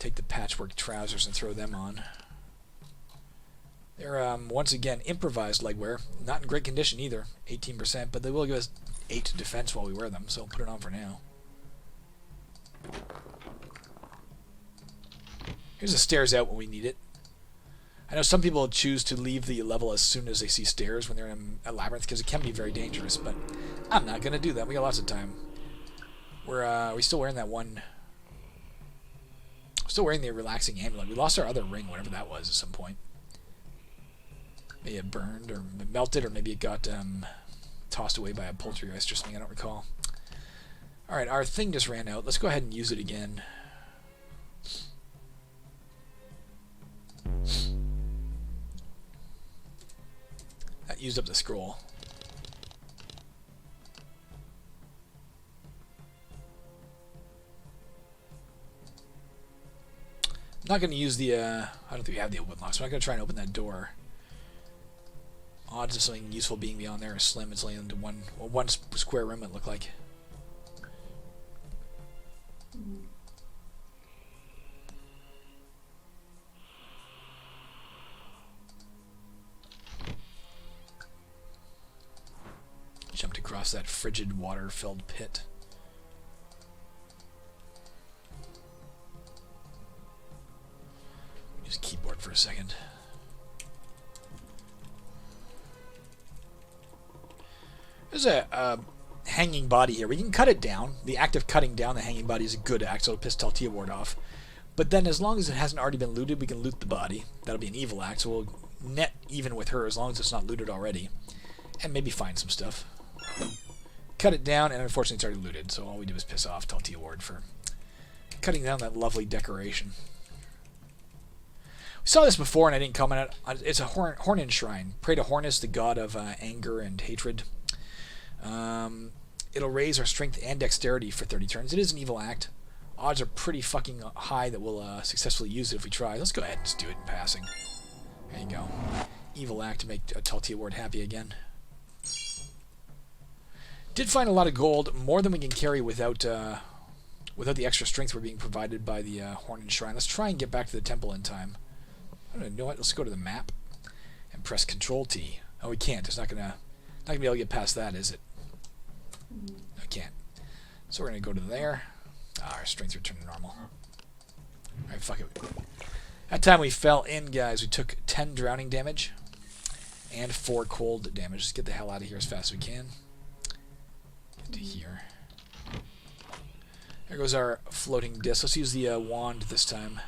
Take the patchwork trousers and throw them on. They're, once again, improvised legwear. Not in great condition either. 18%, but they will give us 8 defense while we wear them, so I'll put it on for now. Here's the stairs out when we need it. I know some people choose to leave the level as soon as they see stairs when they're in a labyrinth, because it can be very dangerous, but I'm not going to do that. We got lots of time. We're still wearing that one... Still wearing the relaxing amulet. We lost our other ring, whatever that was, at some point. Maybe it burned or melted, or maybe it got tossed away by a poltergeist or something. I don't recall. Alright, our thing just ran out. Let's go ahead and use it again. That used up the scroll. I'm not going to use the, I don't think we have the open lock, so I'm not going to try and open that door. Odds of something useful being beyond there are slim. It's only into one square room, it looked like. Jumped across that frigid, water-filled pit. Use keyboard for a second. There's a hanging body here. We can cut it down. The act of cutting down the hanging body is a good act, so it'll piss Talltiowardan off. But then as long as it hasn't already been looted, we can loot the body. That'll be an evil act, so we'll net even with her as long as it's not looted already. And maybe find some stuff. Cut it down, and unfortunately it's already looted, so all we do is piss off Talltiowardan for cutting down that lovely decoration. We saw this before, and I didn't comment on it. It's a Hornin shrine. Pray to Hornus, the god of anger and hatred. It'll raise our strength and dexterity for 30 turns. It is an evil act. Odds are pretty fucking high that we'll successfully use it if we try. Let's go ahead and just do it in passing. There you go. Evil act to make Talltiowardan happy again. Did find a lot of gold, more than we can carry without the extra strength we're being provided by the Hornin shrine. Let's try and get back to the temple in time. I don't know what. Let's go to the map and press Control T. Oh, we can't. It's not gonna be able to get past that, is it? I can't. So we're gonna go to there. Our strength returned to normal. Alright, fuck it. That time we fell in, guys. We took 10 drowning damage and 4 cold damage. Just get the hell out of here as fast as we can. Get to here. There goes our floating disc. Let's use the wand this time.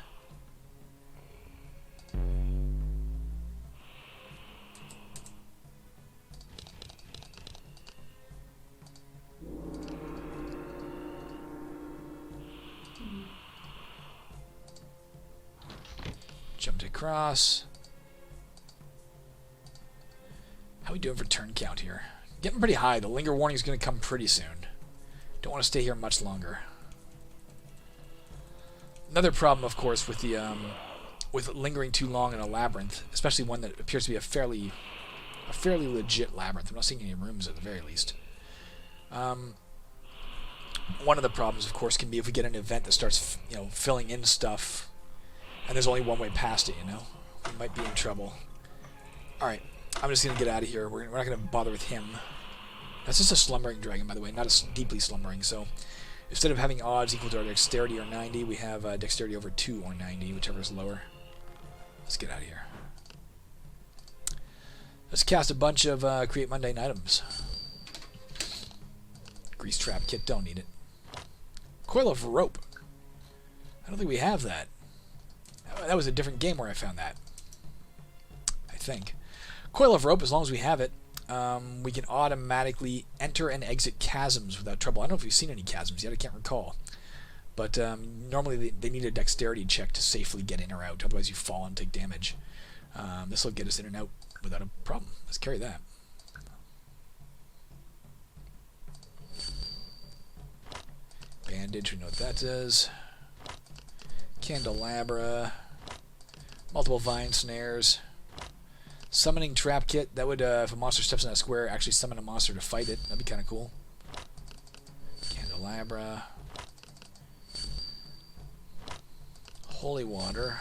Jumped across. How we doing for turn count here? Getting pretty high. The linger warning is going to come pretty soon. Don't want to stay here much longer. Another problem, of course, with the with lingering too long in a labyrinth, especially one that appears to be a fairly legit labyrinth. I'm not seeing any rooms at the very least. One of the problems, of course, can be if we get an event that starts, filling in stuff, and there's only one way past it. We might be in trouble. All right, I'm just gonna get out of here. We're not gonna bother with him. That's just a slumbering dragon, by the way, not a deeply slumbering. So instead of having odds equal to our dexterity or 90, we have dexterity over 2 or 90, whichever is lower. Let's get out of here. Let's cast a bunch of create mundane items. Grease trap kit, don't need it. Coil of rope. I don't think we have that. That was a different game where I found that. I think. Coil of rope, as long as we have it, we can automatically enter and exit chasms without trouble. I don't know if we've seen any chasms yet, I can't recall. But normally they need a dexterity check to safely get in or out, otherwise you fall and take damage. This will get us in and out without a problem. Let's carry that. Bandage, we know what that does. Candelabra. Multiple vine snares. Summoning trap kit. That would, if a monster steps in a square, actually summon a monster to fight it. That'd be kind of cool. Candelabra. Holy water.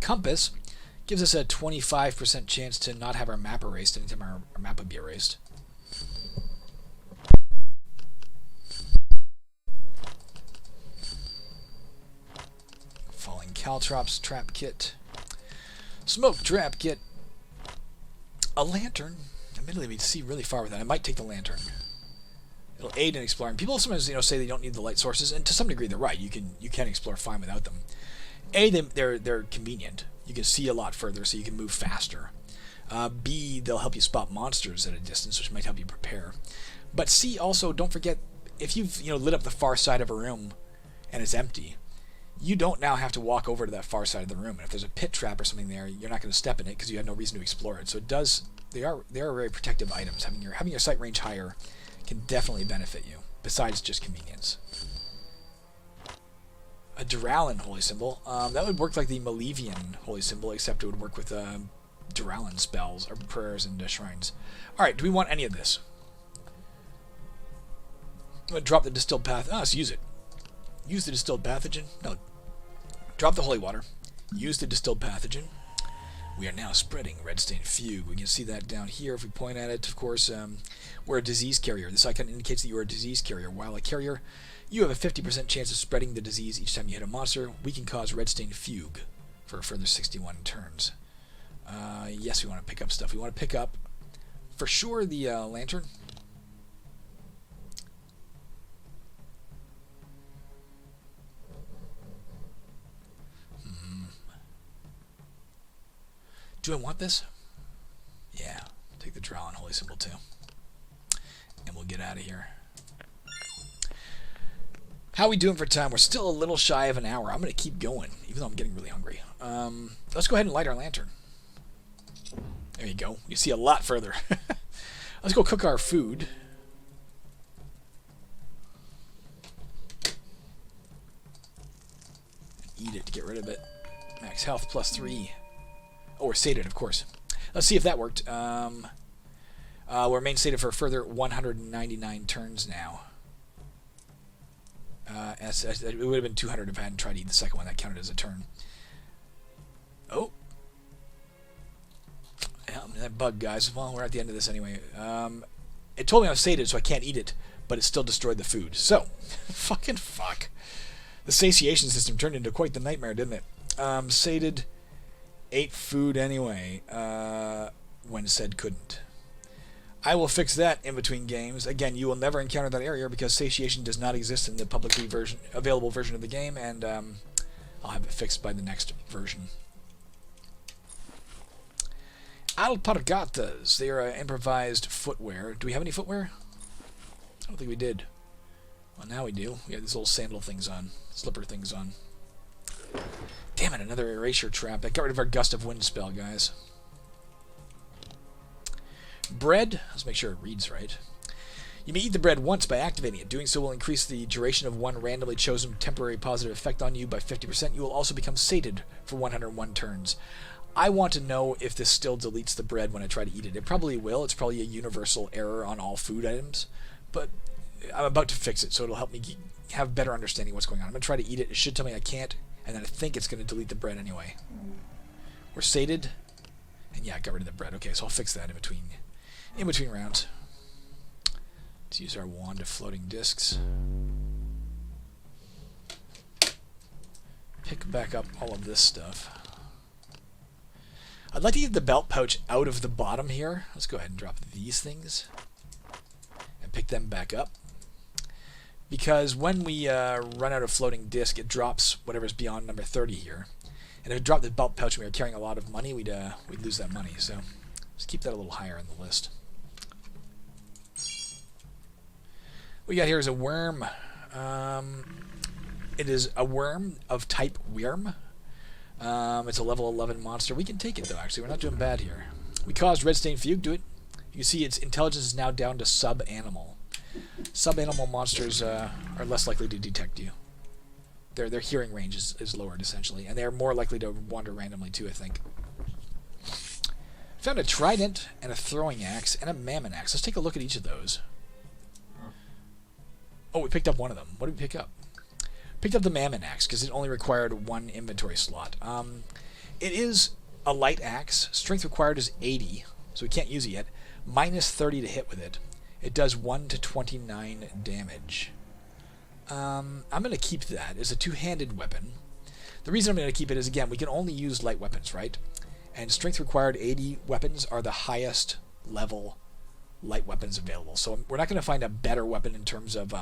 Compass gives us a 25% chance to not have our map erased anytime our map would be erased. Falling Caltrops trap kit. Smoke trap kit. A lantern. Admittedly, we see really far with that. I might take the lantern. It'll aid in exploring. People sometimes, say they don't need the light sources, and to some degree they're right. You can explore fine without them. They're convenient. You can see a lot further, so you can move faster. B, they'll help you spot monsters at a distance, which might help you prepare. But C, also, don't forget, if you've lit up the far side of a room and it's empty, you don't now have to walk over to that far side of the room. And if there's a pit trap or something there, you're not going to step in it because you had no reason to explore it. So they are very protective items. Having your sight range higher can definitely benefit you, besides just convenience. A Duralin holy symbol. That would work like the Malevian holy symbol, except it would work with Duralin spells or prayers and shrines. Alright, do we want any of this? I'm going to drop the distilled pathogen. Oh, let's use it. Use the distilled pathogen. No. Drop the holy water. Use the distilled pathogen. We are now spreading red stained fugue. We can see that down here if we point at it. Of course, we're a disease carrier. This icon indicates that you are a disease carrier. While a carrier, you have a 50% chance of spreading the disease each time you hit a monster. We can cause red stained fugue for a further 61 turns. Yes, we want to pick up stuff. We want to pick up, for sure, the lantern. Do I want this? Yeah. Take the Drowlin Holy Symbol too. And we'll get out of here. How are we doing for time? We're still a little shy of an hour. I'm going to keep going, even though I'm getting really hungry. Let's go ahead and light our lantern. There you go. You see a lot further. Let's go cook our food. Eat it to get rid of it. Max health plus 3. Oh, we're sated, of course. Let's see if that worked. We're main sated for a further 199 turns now. It would have been 200 if I hadn't tried to eat the second one. That counted as a turn. Oh. Yeah, that bug, guys. Well, we're at the end of this anyway. It told me I was sated, so I can't eat it, but it still destroyed the food. So, fucking fuck. The satiation system turned into quite the nightmare, didn't it? Sated... ate food anyway, when said couldn't. I will fix that in between games. Again, you will never encounter that area because satiation does not exist in the publicly available version of the game, and I'll have it fixed by the next version. Alpargatas. They are improvised footwear. Do we have any footwear? I don't think we did. Well, now we do. We have these little sandal things on. Slipper things on. Damn it, another erasure trap. That got rid of our Gust of Wind spell, guys. Bread. Let's make sure it reads right. You may eat the bread once by activating it. Doing so will increase the duration of one randomly chosen temporary positive effect on you by 50%. You will also become sated for 101 turns. I want to know if this still deletes the bread when I try to eat it. It probably will. It's probably a universal error on all food items. But I'm about to fix it, so it'll help me have better understanding of what's going on. I'm going to try to eat it. It should tell me I can't. And then I think it's going to delete the bread anyway. We're sated. And yeah, I got rid of the bread. Okay, so I'll fix that in between rounds. Let's use our wand of floating discs. Pick back up all of this stuff. I'd like to get the belt pouch out of the bottom here. Let's go ahead and drop these things. And pick them back up. Because when we run out of floating disc, it drops whatever's beyond number 30 here. And if it dropped the belt pouch and we were carrying a lot of money, we'd lose that money. So let's keep that a little higher on the list. What we got here is a worm. It is a worm of type Wyrm. It's a level 11 monster. We can take it, though, actually. We're not doing bad here. We caused Red Stain Fugue to it. You can see its intelligence is now down to sub-animal. Sub-animal monsters are less likely to detect you. Their hearing range is lowered, essentially. And they're more likely to wander randomly, too, I think. Found a trident and a throwing axe and a mammon axe. Let's take a look at each of those. Oh, we picked up one of them. What did we pick up? Picked up the mammon axe because it only required one inventory slot. It is a light axe. Strength required is 80, so we can't use it yet. Minus 30 to hit with it. It does 1 to 29 damage. I'm going to keep that. It's a two-handed weapon. The reason I'm going to keep it is, again, we can only use light weapons, right? And strength required 80 weapons are the highest level light weapons available. So we're not going to find a better weapon in terms of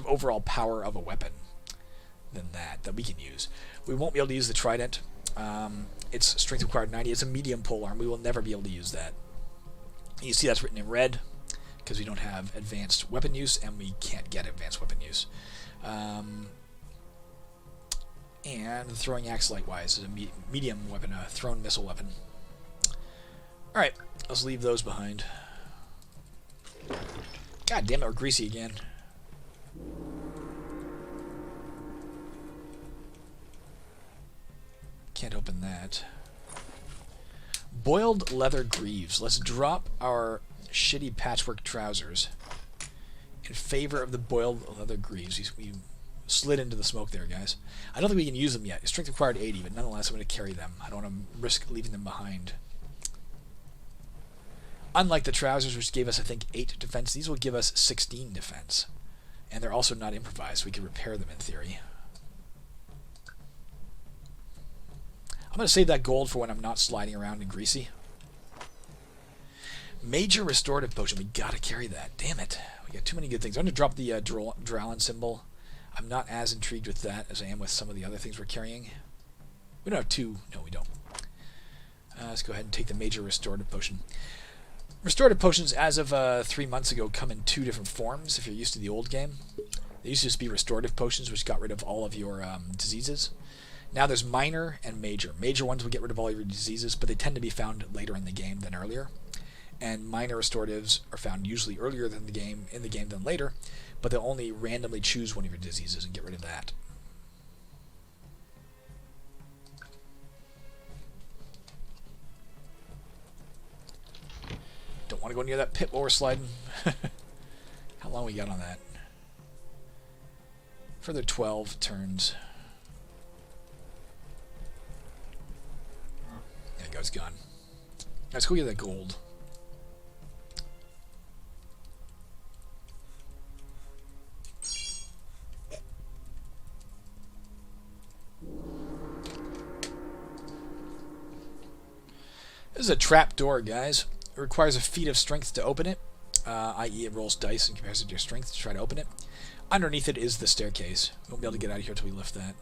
overall power of a weapon than that we can use. We won't be able to use the trident. It's strength required 90. It's a medium polearm. We will never be able to use that. You see that's written in red because we don't have advanced weapon use, and we can't get advanced weapon use. And the throwing axe, likewise, is a medium weapon, a thrown missile weapon. Alright, let's leave those behind. God damn it, we're greasy again. Can't open that. Boiled leather greaves. Let's drop our shitty patchwork trousers in favor of the boiled leather greaves. We slid into the smoke there, guys. I don't think we can use them yet. Strength required 80, but nonetheless I'm going to carry them. I don't want to risk leaving them behind. Unlike the trousers, which gave us, I think, 8 defense, these will give us 16 defense. And they're also not improvised, so we can repair them in theory. I'm going to save that gold for when I'm not sliding around and greasy. Major restorative potion. We got to carry that. Damn it. We got too many good things. I'm going to drop the Drowlin symbol. I'm not as intrigued with that as I am with some of the other things we're carrying. We don't have 2. No, we don't. Let's go ahead and take the major restorative potion. Restorative potions, as of 3 months ago, come in 2 different forms if you're used to the old game. They used to just be restorative potions, which got rid of all of your diseases. Now there's minor and major. Major ones will get rid of all your diseases, but they tend to be found later in the game than earlier. And minor restoratives are found usually earlier than in the game than later, but they'll only randomly choose one of your diseases and get rid of that. Don't want to go near that pit while we're sliding. How long we got on that? Further 12 turns. There it goes, gone. Let's go get that gold. This is a trap door, guys. It requires a feat of strength to open it, i.e. it rolls dice in comparison to your strength to try to open it. Underneath it is the staircase. We won't be able to get out of here until we lift that.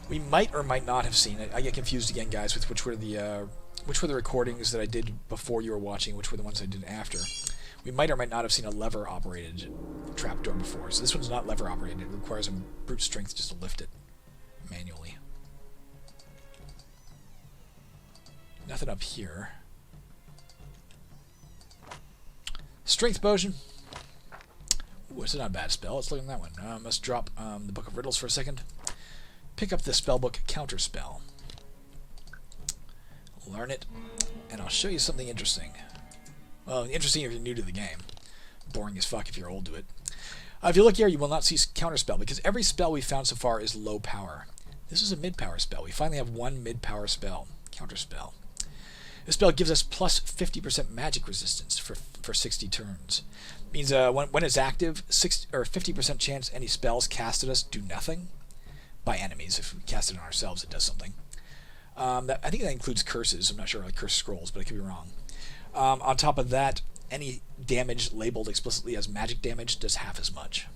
We might or might not have seen it. I get confused again, guys, with which were the recordings that I did before you were watching, which were the ones I did after. We might or might not have seen a lever-operated trapdoor before. So this one's not lever-operated. It requires a brute strength just to lift it manually. Nothing up here. Strength potion. Ooh, it's not a bad spell. Let's look at that one. Let's drop the Book of Riddles for a second. Pick up the spellbook Counterspell. Learn it, and I'll show you something interesting. Well, interesting if you're new to the game. Boring as fuck if you're old to it. If you look here, you will not see Counterspell, because every spell we've found so far is low power. This is a mid-power spell. We finally have one mid-power spell. Counterspell. This spell gives us plus 50% magic resistance for 60 turns. It means when it's active, 50% chance any spells cast at us do nothing. By enemies. If we cast it on ourselves, it does something. I think that includes curses. I'm not sure, like curse scrolls, but I could be wrong. On top of that, any damage labeled explicitly as magic damage does half as much.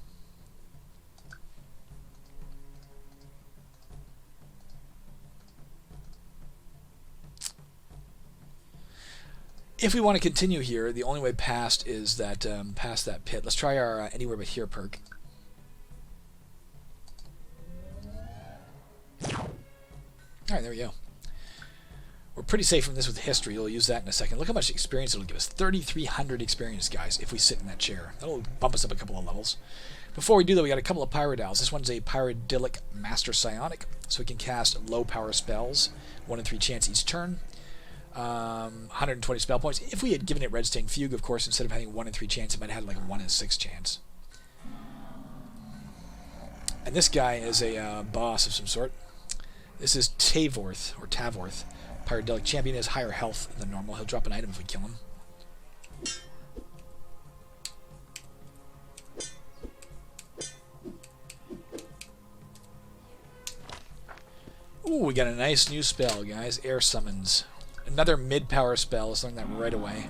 If we want to continue here, the only way past is that past that pit. Let's try our Anywhere But Here perk. Alright, there we go. We're pretty safe from this with history. We'll use that in a second. Look how much experience it'll give us. 3,300 experience, guys, if we sit in that chair. That'll bump us up a couple of levels. Before we do that, we got a couple of Pyrodals. This one's a Pyrodilic Master Psionic, so we can cast low-power spells. 1 in 3 chance each turn. 120 spell points. If we had given it Red Stain Fugue, of course, instead of having 1 in 3 chance, it might have had like 1 in 6 chance. And this guy is a boss of some sort. This is Tavorth, or Tavorth. Pyrodelic champion has higher health than normal. He'll drop an item if we kill him. Ooh, we got a nice new spell, guys. Air Summons. Another mid-power spell. Let's learn that right away.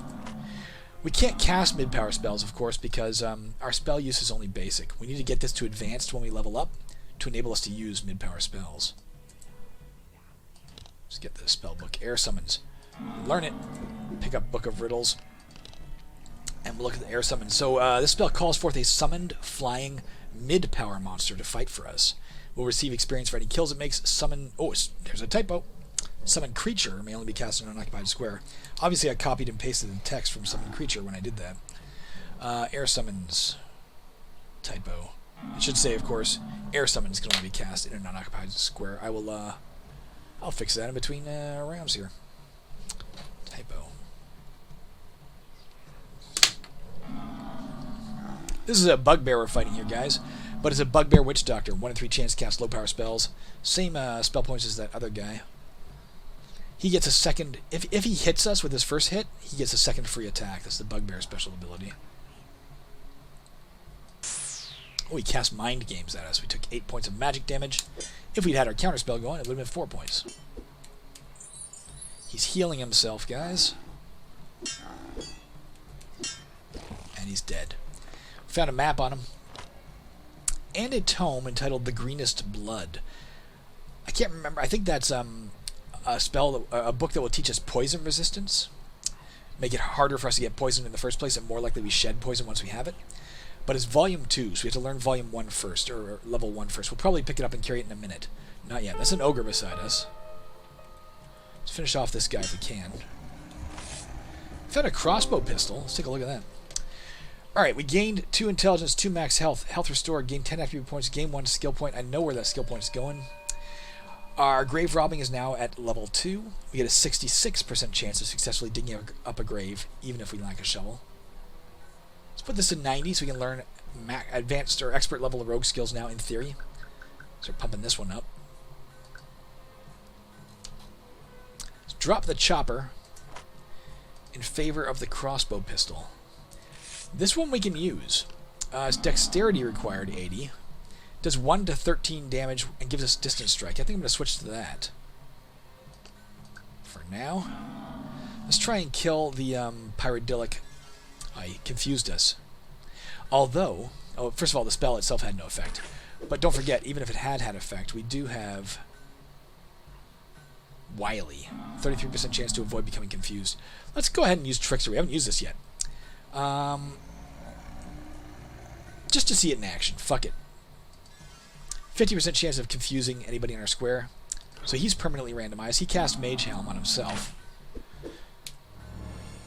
We can't cast mid-power spells, of course, because our spell use is only basic. We need to get this to advanced when we level up to enable us to use mid-power spells. Let's get the spell book. Air Summons. Learn it. Pick up Book of Riddles. And we'll look at the Air Summons. So this spell calls forth a summoned, flying, mid-power monster to fight for us. We'll receive experience for any kills it makes. Summon... Oh, there's a typo. Summon creature may only be cast in an unoccupied square. Obviously, I copied and pasted the text from summon creature when I did that. Air Summons. Typo. It should say, of course, Air Summons can only be cast in an unoccupied square. I will, I'll fix that in between rounds here. Typo. This is a bugbear we're fighting here, guys. But it's a bugbear witch doctor. 1 in 3 chance to cast low power spells. Same spell points as that other guy. He gets a second... If he hits us with his first hit, he gets a second free attack. That's the bugbear special ability. Oh, he cast mind games at us. We took 8 points of magic damage. If we'd had our counterspell going, it would have been 4 points. He's healing himself, guys. And he's dead. Found a map on him. And a tome entitled The Greenest Blood. I can't remember. I think that's a spell, a book that will teach us poison resistance. Make it harder for us to get poisoned in the first place and more likely we shed poison once we have it. But it's volume 2, so we have to learn volume 1 first, or level 1 first. We'll probably pick it up and carry it in a minute. Not yet. That's an ogre beside us. Let's finish off this guy if we can. Found a crossbow pistol. Let's take a look at that. Alright, we gained 2 intelligence, 2 max health. Health restored, gained 10 attribute points, gain 1 skill point. I know where that skill point is going. Our grave robbing is now at level 2. We get a 66% chance of successfully digging up a grave, even if we lack a shovel. Let's put this to 90 so we can learn advanced or expert level rogue skills now in theory. Start pumping this one up. Let's drop the chopper in favor of the crossbow pistol. This one we can use. It's dexterity required 80. Does 1 to 13 damage and gives us distance strike. I think I'm going to switch to that. For now. Let's try and kill the pyrodilic. He confused us. Although, first of all, the spell itself had no effect. But don't forget, even if it had effect, we do have Wily. 33% chance to avoid becoming confused. Let's go ahead and use Trickster. We haven't used this yet. Just to see it in action. Fuck it. 50% chance of confusing anybody in our square. So he's permanently randomized. He cast Mage Helm on himself.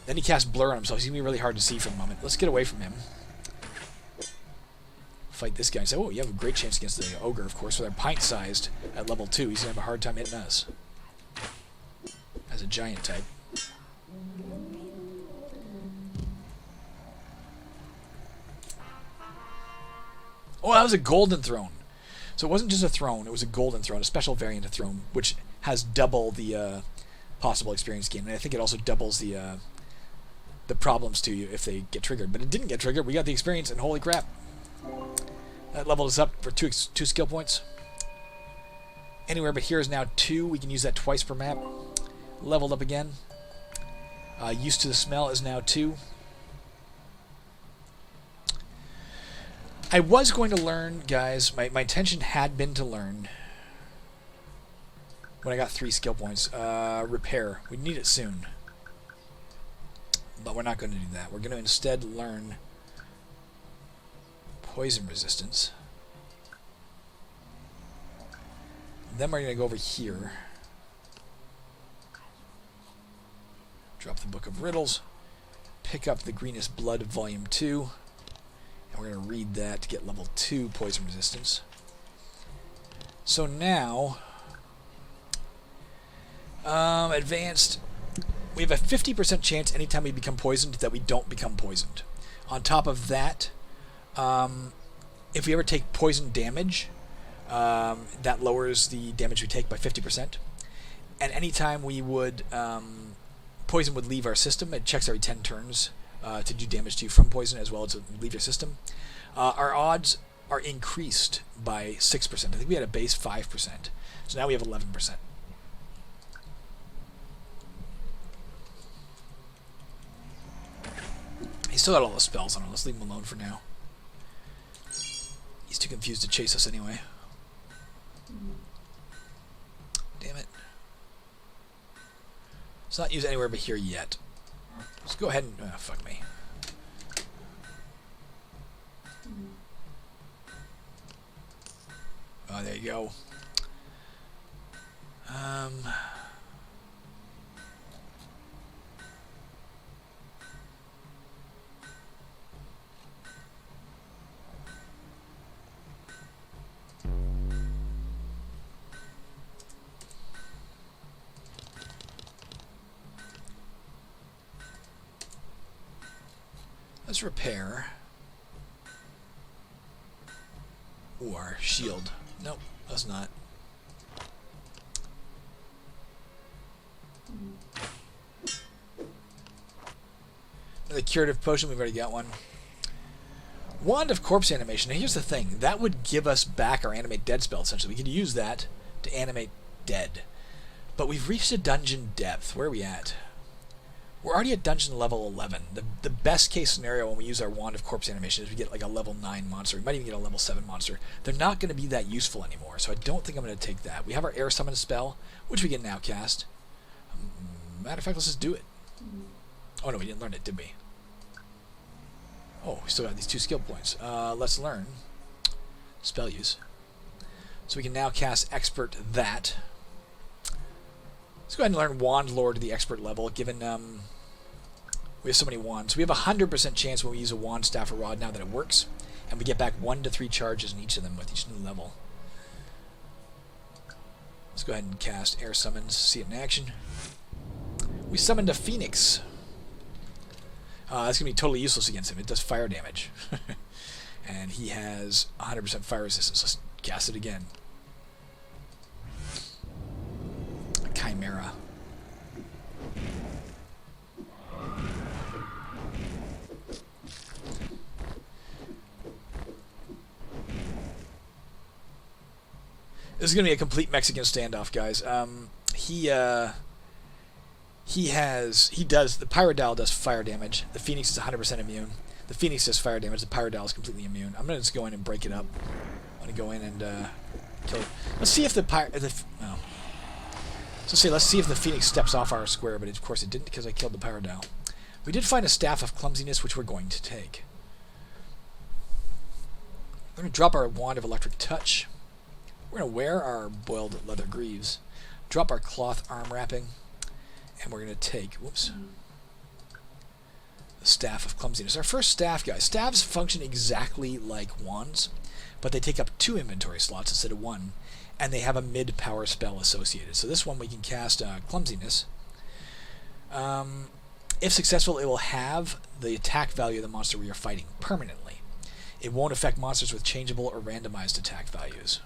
Then he cast Blur on himself. He's going to be really hard to see for the moment. Let's get away from him. Fight this guy. So, oh, you have a great chance against the Ogre, of course. With our pint-sized at level 2. He's going to have a hard time hitting us. As a giant type. Oh, that was a golden throne. So it wasn't just a throne, it was a golden throne, a special variant of throne, which has double the possible experience gain. And I think it also doubles the problems to you if they get triggered. But it didn't get triggered. We got the experience, and holy crap. That leveled us up for two skill points. Anywhere but here is now 2. We can use that twice per map. Leveled up again. Used to the smell is now 2. I was going to learn, guys, my intention had been to learn, when I got 3 skill points, repair. We need it soon. But we're not going to do that. We're going to instead learn poison resistance. Then we're going to go over here. Drop the Book of Riddles. Pick up the Greenest Blood Volume 2. And we're going to read that to get level 2 poison resistance. So now, advanced, we have a 50% chance anytime we become poisoned that we don't become poisoned. On top of that, if we ever take poison damage, That lowers the damage we take by 50%. And anytime we would poison would leave our system, it checks every 10 turns to do damage to you from poison as well as to leave your system. Our odds are increased by 6%. I think we had a base 5%. So now we have 11%. He's still got all the spells on him. Let's leave him alone for now. He's too confused to chase us anyway. Damn it. It's not used anywhere but here yet. Let's go ahead and... fuck me. Oh, there you go. Let's repair. Ooh, our shield. Nope, that's not. The curative potion, we've already got one. Wand of Corpse Animation. Now here's the thing. That would give us back our Animate Dead spell, essentially. We could use that to animate dead. But we've reached a dungeon depth. Where are we at? We're already at dungeon level 11. The best case scenario when we use our Wand of Corpse Animation is we get like a level 9 monster. We might even get a level 7 monster. They're not going to be that useful anymore, so I don't think I'm going to take that. We have our Air Summon spell, which we can now cast. Matter of fact, let's just do it. Oh no, we didn't learn it, did we? Oh, we still got these 2 skill points. Let's learn spell use. So we can now cast Expert that. Let's go ahead and learn Wand Lore to the Expert level, given we have so many wands. We have a 100% chance when we use a wand, staff, or rod now that it works, and we get back 1 to 3 charges in each of them with each new level. Let's go ahead and cast Air Summons, see it in action. We summoned a Phoenix. That's going to be totally useless against him. It does fire damage. And he has 100% fire resistance. Let's cast it again. Chimera. This is going to be a complete Mexican standoff, guys. The Pyrodile does fire damage. The Phoenix is 100% immune. The Phoenix does fire damage. The Pyrodile is completely immune. I'm going to just go in and break it up. I'm going to go in and kill it. Let's see if let's see if the Phoenix steps off our square, but of course it didn't because I killed the Pyrodile. We did find a Staff of Clumsiness, which we're going to take. We're going to drop our Wand of Electric Touch. We're going to wear our Boiled Leather Greaves. Drop our Cloth Arm Wrapping. And we're going to take, whoops, the Staff of Clumsiness. Our first staff, guys. Staffs function exactly like wands, but they take up 2 inventory slots instead of 1, and they have a mid-power spell associated. So this one we can cast Clumsiness. If successful, it will have the attack value of the monster we are fighting permanently. It won't affect monsters with changeable or randomized attack values.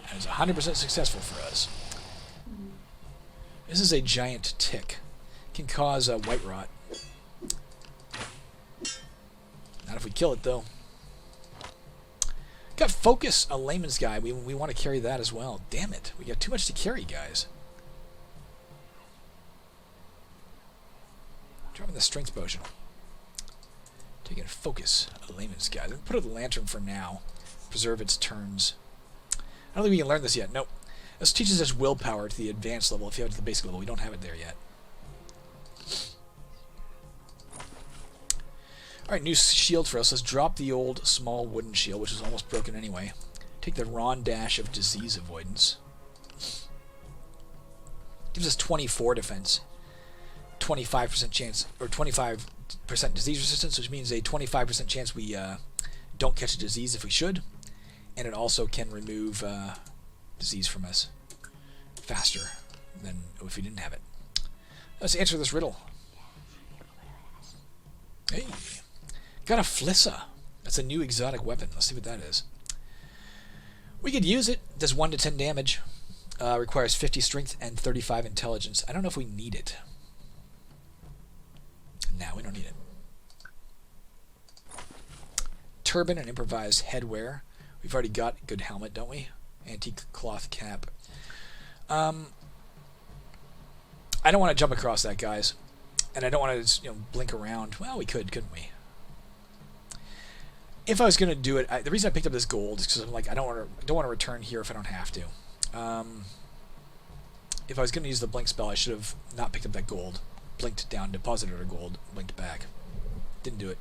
And it's 100% successful for us. This is a giant tick. Can cause a white rot. Not if we kill it, though. Got Focus, a layman's guide. We want to carry that as well. Damn it. We got too much to carry, guys. Dropping the Strength Potion. Taking Focus, a layman's guide. Put it the Lantern for now. Preserve its turns. I don't think we can learn this yet. Nope. This teaches us willpower to the advanced level. If you have it to the basic level, we don't have it there yet. Alright, new shield for us. Let's drop the old small wooden shield, which is almost broken anyway. Take the Ron Dash of Disease Avoidance. Gives us 24 defense. 25% chance, or 25% disease resistance, which means a 25% chance we don't catch a disease if we should. And it also can remove disease from us faster than if we didn't have it. Let's answer this riddle. Hey, got a Flissa. That's a new exotic weapon. Let's see what that is. We could use it. Does 1 to 10 damage. Requires 50 strength and 35 intelligence. I don't know if we need it. No, we don't need it. Turban and improvised headwear. We've already got a good helmet, don't we? Antique cloth cap. I don't want to jump across that, guys. And I don't want to blink around. Well, we could, couldn't we? If I was going to do it, the reason I picked up this gold is because I'm like, I don't want to return here if I don't have to. If I was going to use the blink spell, I should have not picked up that gold. Blinked down, deposited our gold, blinked back. Didn't do it.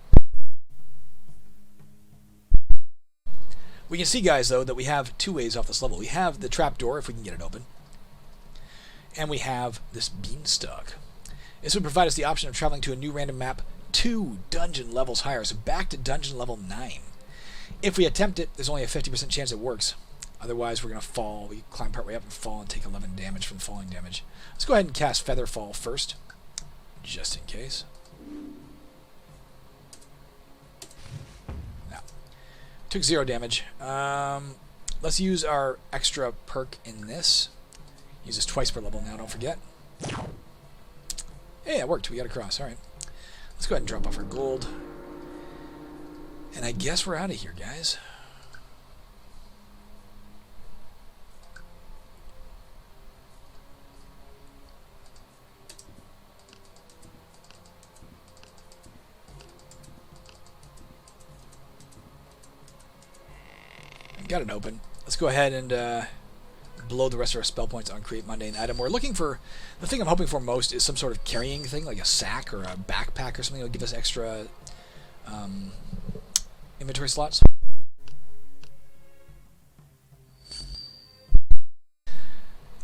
We can see, guys, though, that we have two ways off this level. We have the trapdoor, if we can get it open. And we have this beanstalk. This would provide us the option of traveling to a new random map 2 dungeon levels higher, so back to dungeon level 9. If we attempt it, there's only a 50% chance it works. Otherwise, we're going to fall. We climb partway up and fall and take 11 damage from falling damage. Let's go ahead and cast Featherfall first, just in case. Now, took 0 damage. Let's use our extra perk in this. Use this twice per level now, don't forget. Hey, it worked. We got a cross. All right. Let's go ahead and drop off our gold. And I guess we're out of here, guys. Got it open. Let's go ahead and blow the rest of our spell points on create mundane item. We're looking for, the thing I'm hoping for most is some sort of carrying thing, like a sack or a backpack or something that will give us extra inventory slots.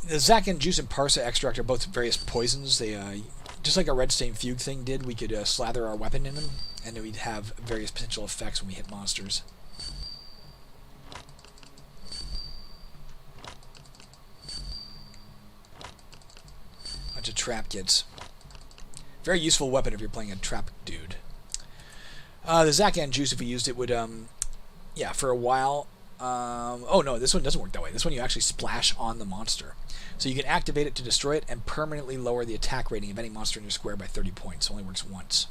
The Xaskazien juice and Parsa extract are both various poisons. They, just like our red stain fugue thing did, we could slather our weapon in them, and then we'd have various potential effects when we hit monsters. Bunch of trap kits. Very useful weapon if you're playing a trap dude. The Xaskazien juice, if we used it, would, yeah, for a while. Oh no, this one doesn't work that way. This one you actually splash on the monster. So you can activate it to destroy it and permanently lower the attack rating of any monster in your square by 30 points. It only works once.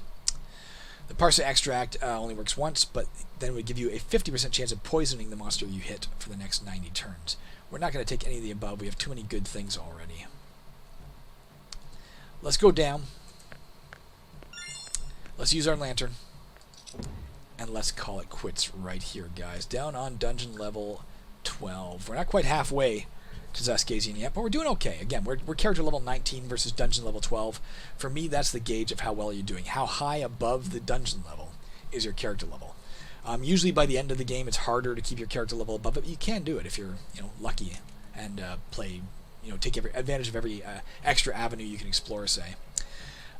The Parsa extract only works once, but then it would give you a 50% chance of poisoning the monster you hit for the next 90 turns. We're not going to take any of the above. We have too many good things already. Let's go down. Let's use our lantern. And let's call it quits right here, guys. Down on dungeon level 12. We're not quite halfway to Xaskazien yet, but we're doing okay. Again, we're character level 19 versus dungeon level 12. For me, that's the gauge of how well you're doing. How high above the dungeon level is your character level. Usually by the end of the game, it's harder to keep your character level above it, but you can do it if you're lucky and play, take advantage of every extra avenue you can explore, say.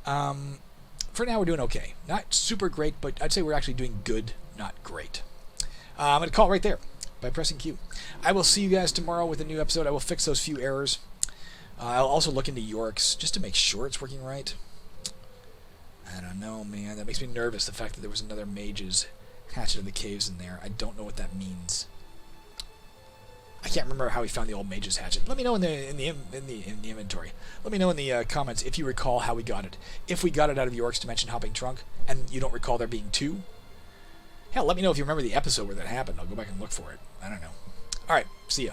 For now, we're doing okay. Not super great, but I'd say we're actually doing good, not great. I'm going to call it right there by pressing Q. I will see you guys tomorrow with a new episode. I will fix those few errors. I'll also look into York's just to make sure it's working right. I don't know, man. That makes me nervous, the fact that there was another mage's hatchet of the caves in there. I don't know what that means. I can't remember how he found the old mage's hatchet. Let me know in the inventory. Let me know in the comments if you recall how we got it. If we got it out of York's dimension hopping trunk, and you don't recall there being two. Hell, let me know if you remember the episode where that happened. I'll go back and look for it. I don't know. All right, see ya.